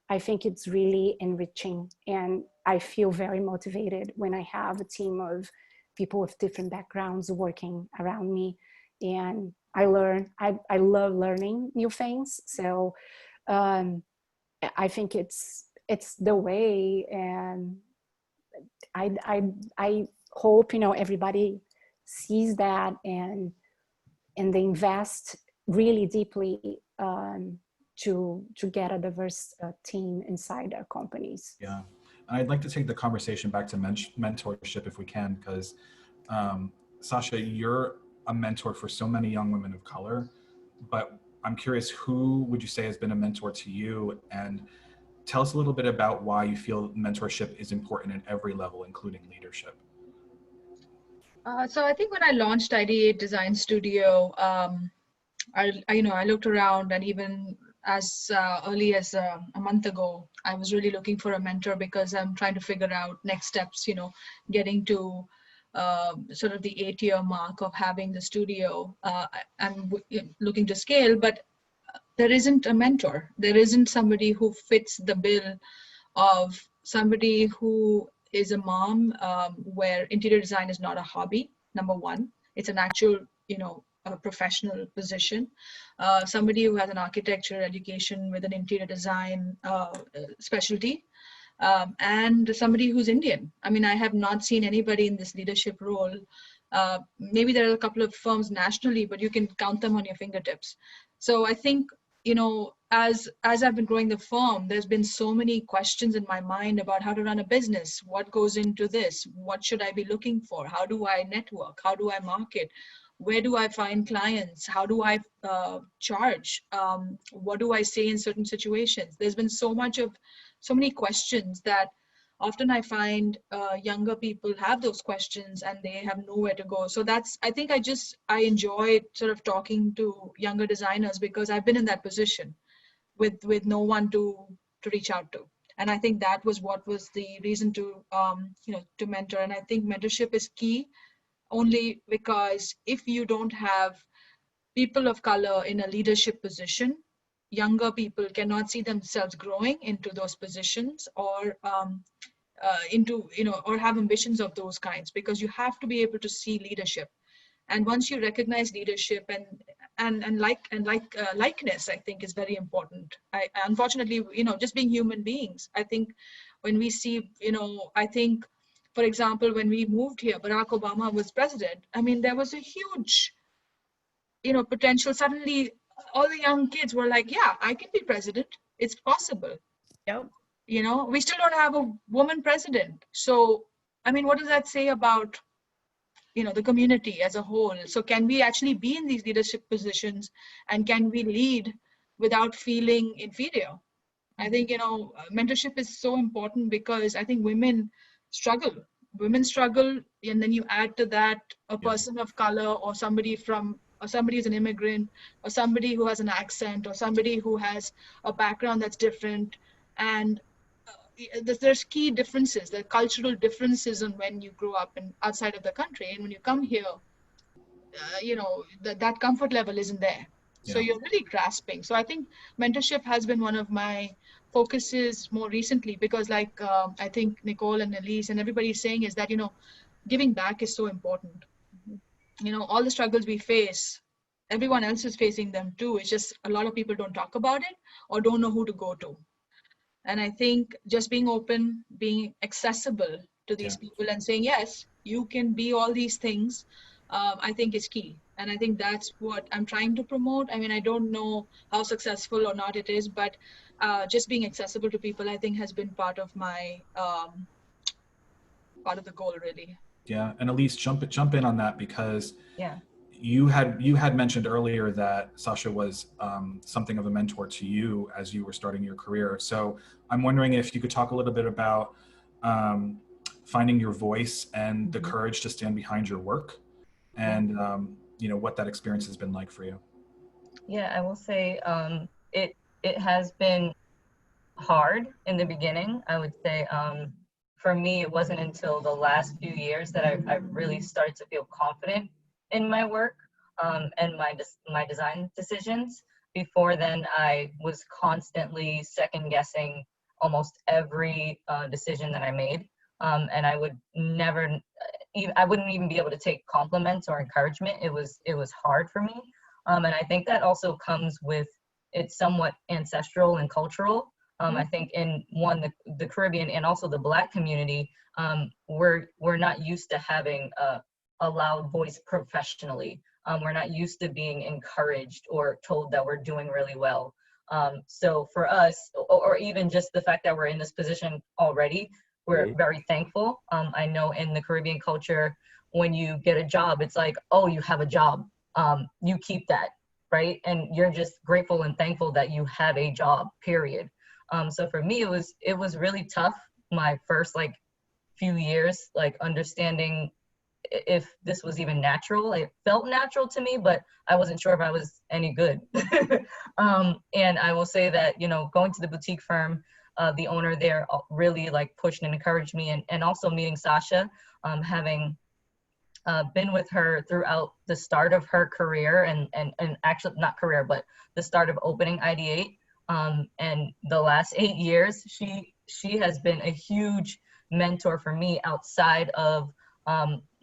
I think it's really enriching, and I feel very motivated when I have a team of people with different backgrounds working around me, and I love learning new things. So I think it's the way, and I hope, you know, everybody sees that, and they invest really deeply to get a diverse team inside their companies. Yeah, I'd like to take the conversation back to mentorship if we can, because Sasha, you're a mentor for so many young women of color, but I'm curious, who would you say has been a mentor to you? And tell us a little bit about why you feel mentorship is important at every level, including leadership. So I think when I launched ID8 Design Studio, I looked around, and even as early as a month ago, I was really looking for a mentor, because I'm trying to figure out next steps, you know, getting to sort of the 8-year mark of having the studio. I'm looking to scale, but there isn't a mentor. There isn't somebody who fits the bill of somebody who is a mom, where interior design is not a hobby, number one. It's an actual, you know, a professional position. Somebody who has an architecture education with an interior design specialty, and somebody who's Indian. I mean, I have not seen anybody in this leadership role. Maybe there are a couple of firms nationally, but you can count them on your fingertips. So I think, you know, as I've been growing the firm, there's been so many questions in my mind about how to run a business. What goes into this? What should I be looking for? How do I network? How do I market? Where do I find clients? How do I charge? What do I say in certain situations? There's been so many questions that often I find younger people have those questions and they have nowhere to go. So I think I enjoy sort of talking to younger designers, because I've been in that position with no one to reach out to. And I think that was what was the reason to, to mentor. And I think mentorship is key, only because if you don't have people of color in a leadership position, younger people cannot see themselves growing into those positions, or or have ambitions of those kinds, because you have to be able to see leadership. And once you recognize leadership and likeness, I think is very important. Unfortunately, just being human beings, I think when we see, I think, for example, when we moved here, Barack Obama was president. I mean, there was a huge, potential. Suddenly, all the young kids were like, yeah, I can be president. It's possible. Yep. We still don't have a woman president. So, I mean, what does that say about, the community as a whole? So can we actually be in these leadership positions, and can we lead without feeling inferior? I think, mentorship is so important, because I think women struggle, and then you add to that a person of color, or somebody who's an immigrant, or somebody who has an accent, or somebody who has a background that's different. And there's key differences, the cultural differences in when you grow up outside of the country, and when you come here, that comfort level isn't there. Yeah. So you're really grasping. So I think mentorship has been one of my focuses more recently, because I think Nicole and Elise and everybody is saying is that, giving back is so important. All the struggles we face, everyone else is facing them too. It's just a lot of people don't talk about it, or don't know who to go to. And I think just being open, being accessible to these people, and saying, yes, you can be all these things, I think is key. And I think that's what I'm trying to promote. I mean, I don't know how successful or not it is, but just being accessible to people, I think, has been part of my, part of the goal, really. Yeah, and Elise, jump in on that, because you had mentioned earlier that Sasha was something of a mentor to you as you were starting your career. So I'm wondering if you could talk a little bit about finding your voice and the courage to stand behind your work, and what that experience has been like for you. Yeah, I will say it has been hard in the beginning. I would say for me, it wasn't until the last few years that I really started to feel confident in my work and my design decisions. Before then, I was constantly second guessing almost every decision that I made, and I would never, I wouldn't even be able to take compliments or encouragement. It was hard for me, and I think that also comes with it's somewhat ancestral and cultural. I think in the Caribbean and also the Black community, we're not used to having a loud voice professionally. We're not used to being encouraged or told that we're doing really well. So for us, or even just the fact that we're in this position already, we're very thankful. I know in the Caribbean culture, when you get a job, it's like, oh, you have a job. You keep that, right? And you're just grateful and thankful that you have a job, period. So for me, it was really tough my first like few years, like understanding if this was even natural. It felt natural to me, but I wasn't sure if I was any good. And I will say that, you know, going to the boutique firm, the owner there really like pushed and encouraged me, and also meeting Sasha, having been with her throughout the start of her career and actually not career, but the start of opening ID8. And the last 8 years, she has been a huge mentor for me outside of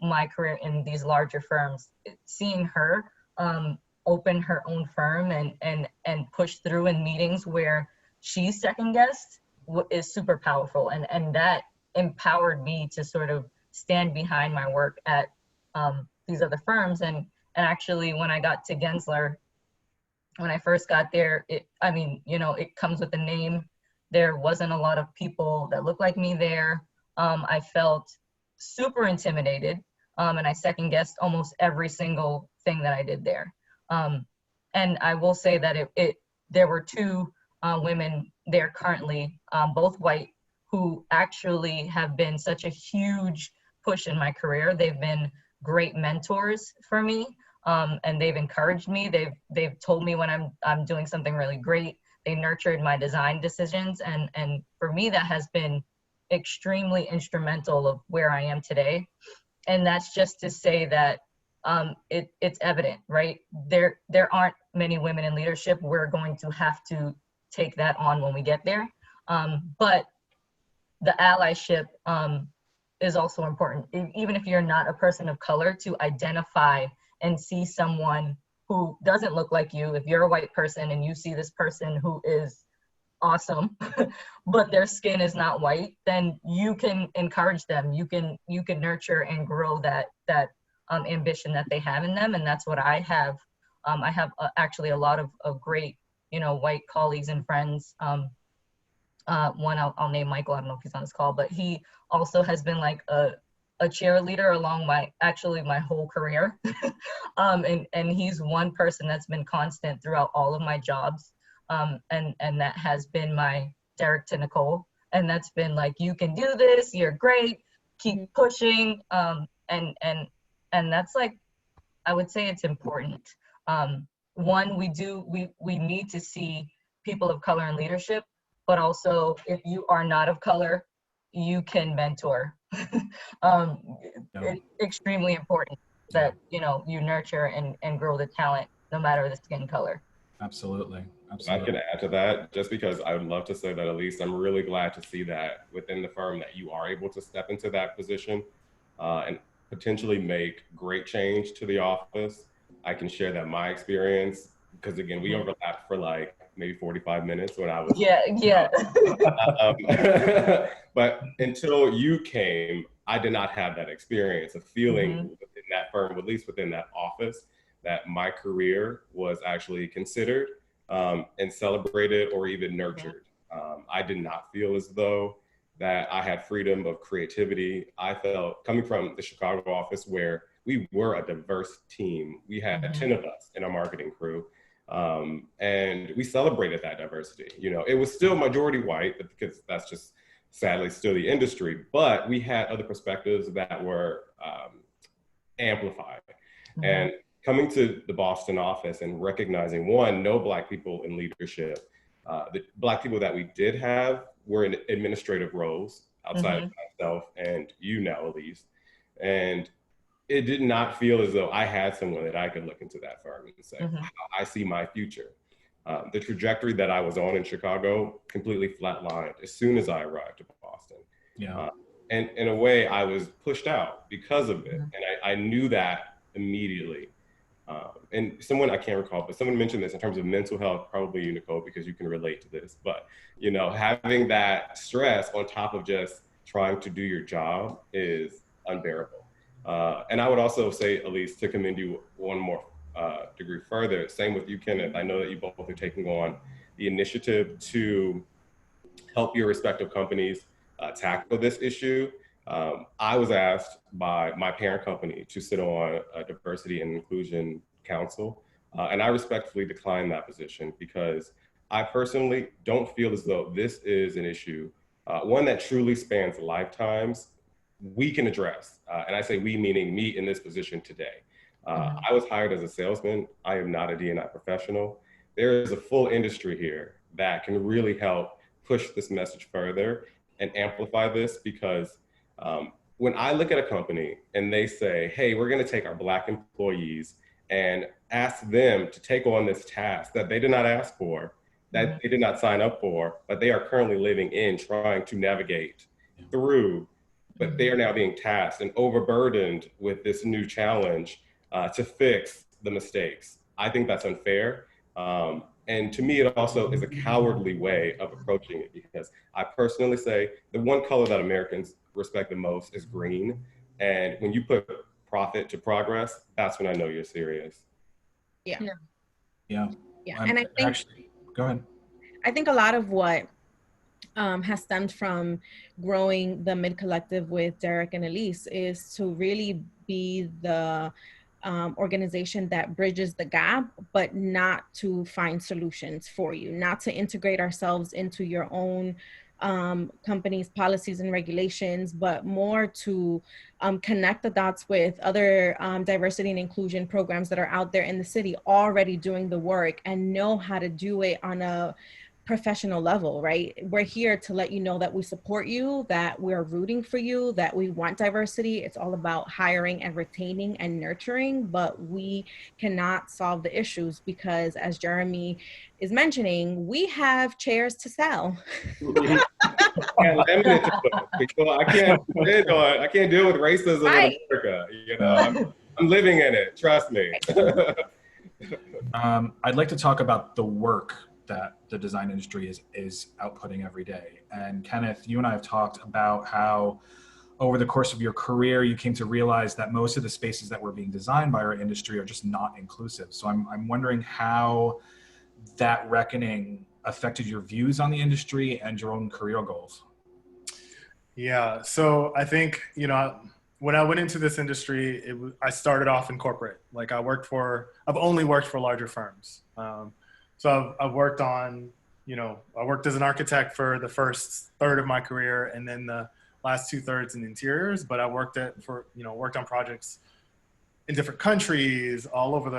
my career in these larger firms. Seeing her open her own firm and push through in meetings where she's second guessed is super powerful, and that empowered me to sort of stand behind my work at these other firms. And actually, when I got to Gensler, when I first got there, I mean, you know, it comes with a name. There wasn't a lot of people that looked like me there. I felt super intimidated, and I second guessed almost every single thing that I did there. And I will say that there were two women there currently, both white, who actually have been such a huge push in my career. They've been great mentors for me. And they've encouraged me. They've told me when I'm doing something really great. They nurtured my design decisions, and for me that has been extremely instrumental of where I am today. And that's just to say that it's evident, right? There aren't many women in leadership. We're going to have to take that on when we get there. But the allyship is also important, even if you're not a person of color, to identify and see someone who doesn't look like you. If you're a white person and you see this person who is awesome, but their skin is not white, then you can encourage them. You can nurture and grow that ambition that they have in them, and that's what I have. I have actually a lot of great, you know, white colleagues and friends. One I'll name Michael. I don't know if he's on this call, but he also has been like a cheerleader along my whole career. And he's one person that's been constant throughout all of my jobs. And that has been my Derek to Nicole. And that's been like, you can do this, you're great, keep pushing. And that's like, I would say it's important. One, we need to see people of color in leadership, but also if you are not of color, you can mentor. It's extremely important that, you know, you nurture and grow the talent no matter the skin color. Absolutely. I can add to that, just because I would love to say that, Elise, I'm really glad to see that within the firm that you are able to step into that position and potentially make great change to the office. I can share that my experience, because again, we overlapped for like maybe 45 minutes when I was. Yeah. But until you came, I did not have that experience of feeling within that firm, at least within that office, that my career was actually considered and celebrated or even nurtured. I did not feel as though that I had freedom of creativity. I felt, coming from the Chicago office where we were a diverse team, we had 10 of us in our marketing crew, and we celebrated that diversity. You know, it was still majority white, because that's just sadly still the industry, but we had other perspectives that were amplified. And coming to the Boston office and recognizing, one, no Black people in leadership. The Black people that we did have were in administrative roles outside of myself and you now, Elise. And it did not feel as though I had someone that I could look into that firm and say, I see my future. The trajectory that I was on in Chicago completely flatlined as soon as I arrived to Boston. Yeah. And in a way, I was pushed out because of it. And I knew that immediately. And someone, I can't recall, but someone mentioned this in terms of mental health, probably you, Nicole, because you can relate to this. But, you know, having that stress on top of just trying to do your job is unbearable. And I would also say, Elise, to commend you one more degree further, same with you, Kenneth. I know that you both are taking on the initiative to help your respective companies tackle this issue. I was asked by my parent company to sit on a diversity and inclusion council, and I respectfully declined that position because I personally don't feel as though this is an issue, one that truly spans lifetimes, we can address. And I say we, meaning me in this position today. I was hired as a salesman. I am not a D&I professional. There is a full industry here that can really help push this message further and amplify this, because when I look at a company and they say, hey, we're going to take our Black employees and ask them to take on this task that they did not ask for, that they did not sign up for, but they are currently living in, trying to navigate through, but they are now being tasked and overburdened with this new challenge to fix the mistakes. I think that's unfair. And to me, it also is a cowardly way of approaching it, because I personally say the one color that Americans respect the most is green. And when you put profit to progress, that's when I know you're serious. Yeah. Yeah. And I think, actually, go ahead. I think a lot of what has stemmed from growing the Mid Collective with Derek and Elise is to really be the organization that bridges the gap, but not to find solutions for you, not to integrate ourselves into your own company's policies and regulations, but more to connect the dots with other diversity and inclusion programs that are out there in the city already doing the work and know how to do it on a professional level, right? We're here to let you know that we support you, that we're rooting for you, that we want diversity. It's all about hiring and retaining and nurturing, but we cannot solve the issues because, as Jeremy is mentioning, we have chairs to sell. I can't deal with racism in America. You know, I'm living in it. Trust me. I'd like to talk about the work that the design industry is outputting every day. And Kenneth, you and I have talked about how over the course of your career, you came to realize that most of the spaces that were being designed by our industry are just not inclusive. So I'm wondering how that reckoning affected your views on the industry and your own career goals. Yeah, so I think, you know, when I went into this industry, I started off in corporate. Like I've only worked for larger firms. So I've worked on, you know, I worked as an architect for the first third of my career and then the last 2/3 in interiors, but I worked on projects in different countries, all over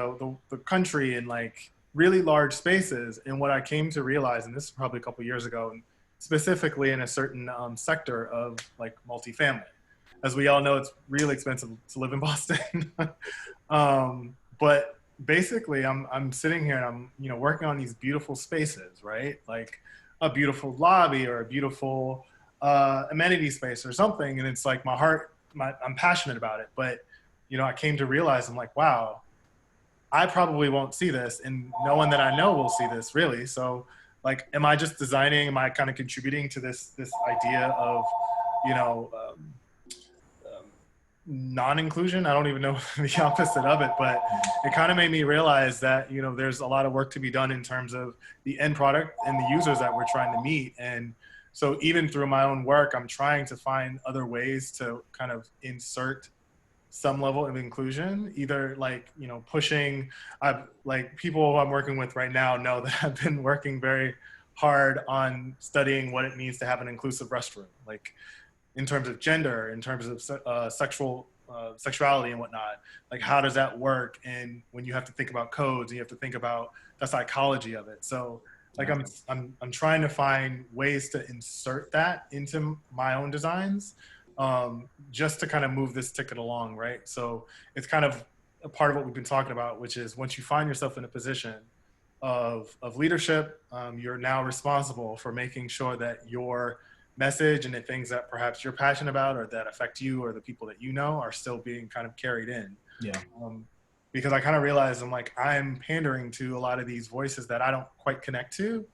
the country in like really large spaces. And what I came to realize, and this is probably a couple of years ago, and specifically in a certain sector of like multifamily. As we all know, it's really expensive to live in Boston. But basically I'm sitting here and I'm, you know, working on these beautiful spaces, right? Like a beautiful lobby or a beautiful amenity space or something. And it's like I'm passionate about it. But, you know, I came to realize, I'm like, wow, I probably won't see this. And no one that I know will see this really. So like, am I just designing? Am I kind of contributing to this idea of, you know, non-inclusion? I don't even know the opposite of it, but it kind of made me realize that, you know, there's a lot of work to be done in terms of the end product and the users that we're trying to meet. And so even through my own work, I'm trying to find other ways to kind of insert some level of inclusion, either like, you know, pushing, like people who I'm working with right now know that I've been working very hard on studying what it means to have an inclusive restroom, like in terms of gender, in terms of sexual sexuality and whatnot. Like, how does that work? And when you have to think about codes, and you have to think about the psychology of it. So, like, I'm trying to find ways to insert that into my own designs, just to kind of move this ticket along, right? So it's kind of a part of what we've been talking about, which is once you find yourself in a position of leadership, you're now responsible for making sure that your message and the things that perhaps you're passionate about or that affect you or the people that you know are still being kind of carried in. Yeah. Because I kind of realized I'm pandering to a lot of these voices that I don't quite connect to,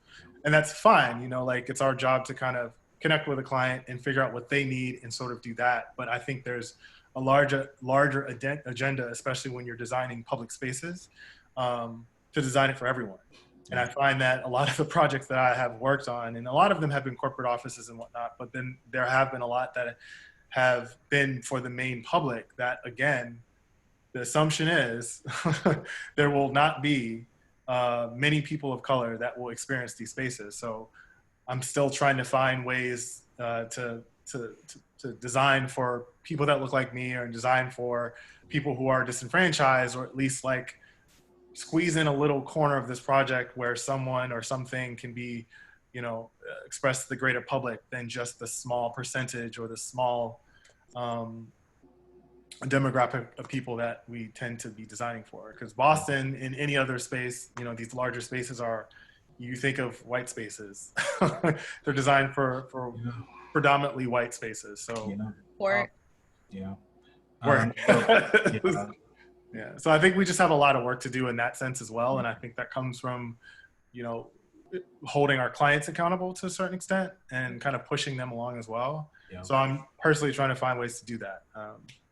and that's fine. You know, like, it's our job to kind of connect with a client and figure out what they need and sort of do that. But I think there's a larger agenda, especially when you're designing public spaces, to design it for everyone. And I find that a lot of the projects that I have worked on, and a lot of them have been corporate offices and whatnot, but then there have been a lot that have been for the main public that, again, the assumption is there will not be many people of color that will experience these spaces. So I'm still trying to find ways to design for people that look like me, or design for people who are disenfranchised, or at least like squeeze in a little corner of this project where someone or something can be, you know, expressed to the greater public than just the small percentage or the small demographic of people that we tend to be designing for. Because Boston, in any other space, you know, these larger spaces are, you think of white spaces. They're designed for predominantly white spaces. So Or yeah. Yeah. So I think we just have a lot of work to do in that sense as well. And I think that comes from, you know, holding our clients accountable to a certain extent and kind of pushing them along as well. Yeah. So I'm personally trying to find ways to do that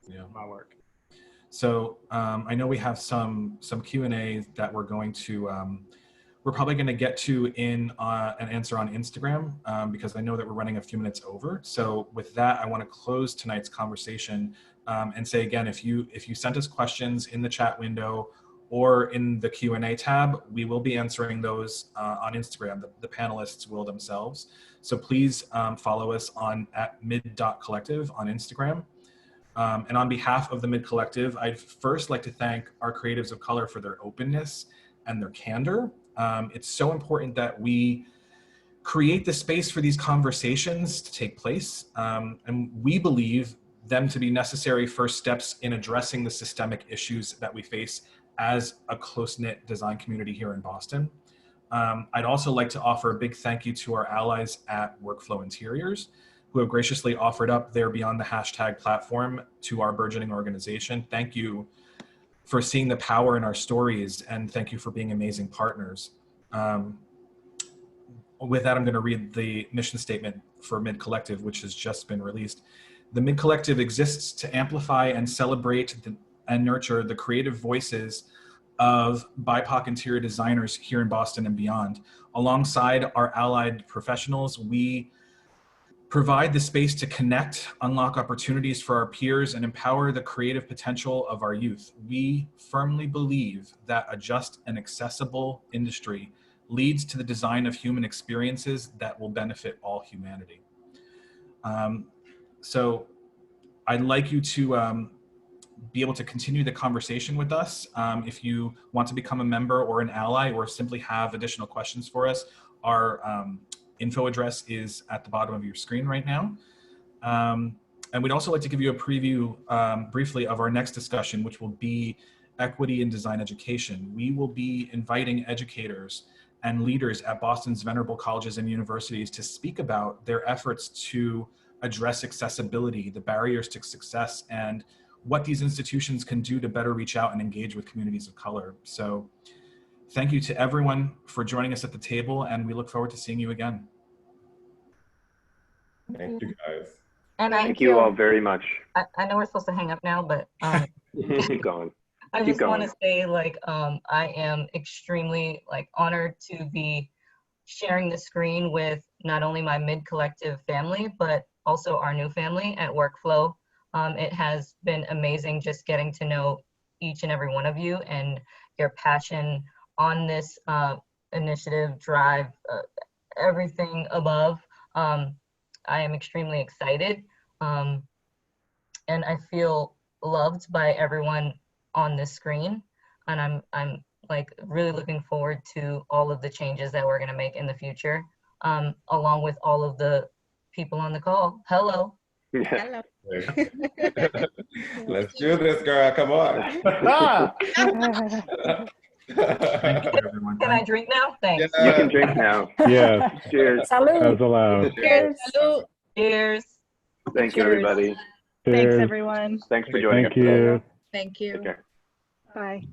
in my work. So I know we have some Q&A that we're going to, we're probably going to get to in an answer on Instagram because I know that we're running a few minutes over. So with that, I want to close tonight's conversation and say again, if you sent us questions in the chat window or in the Q&A tab, we will be answering those on Instagram. The panelists will themselves. So please follow us at mid.collective on Instagram. And on behalf of the Mid Collective, I'd first like to thank our creatives of color for their openness and their candor. It's so important that we create the space for these conversations to take place. And we believe them to be necessary first steps in addressing the systemic issues that we face as a close-knit design community here in Boston. I'd also like to offer a big thank you to our allies at Workflow Interiors, who have graciously offered up their Beyond the Hashtag platform to our burgeoning organization. Thank you for seeing the power in our stories, and thank you for being amazing partners. With that, I'm going to read the mission statement for Mid Collective, which has just been released. The Mid Collective exists to amplify and celebrate and nurture the creative voices of BIPOC interior designers here in Boston and beyond. Alongside our allied professionals, we provide the space to connect, unlock opportunities for our peers, and empower the creative potential of our youth. We firmly believe that a just and accessible industry leads to the design of human experiences that will benefit all humanity. So I'd like you to be able to continue the conversation with us. If you want to become a member or an ally or simply have additional questions for us, our info address is at the bottom of your screen right now. And we'd also like to give you a preview briefly of our next discussion, which will be equity in design education. We will be inviting educators and leaders at Boston's venerable colleges and universities to speak about their efforts to address accessibility, the barriers to success, and what these institutions can do to better reach out and engage with communities of color. So thank you to everyone for joining us at the table, and we look forward to seeing you again. Thank you, guys. And thank you all very much. I know we're supposed to hang up now, but keep going. I just want to say, like, I am extremely honored to be sharing the screen with not only my Mid Collective family, but also our new family at Workflow. It has been amazing just getting to know each and every one of you and your passion on this initiative, drive, everything above. I am extremely excited. And I feel loved by everyone on this screen. And I'm like really looking forward to all of the changes that we're going to make in the future, along with all of the people on the call. Hello. Yeah. Hello. Let's do this, girl. Come on. Thank you, everyone. Can I drink now? Thanks. You can drink now. Yes, Cheers. Salud. as allowed. Cheers. Salud. Cheers. Thank you, everybody. Thanks, Cheers. everyone. Thanks for joining us Thank today. you. Thank you. Take care. Bye.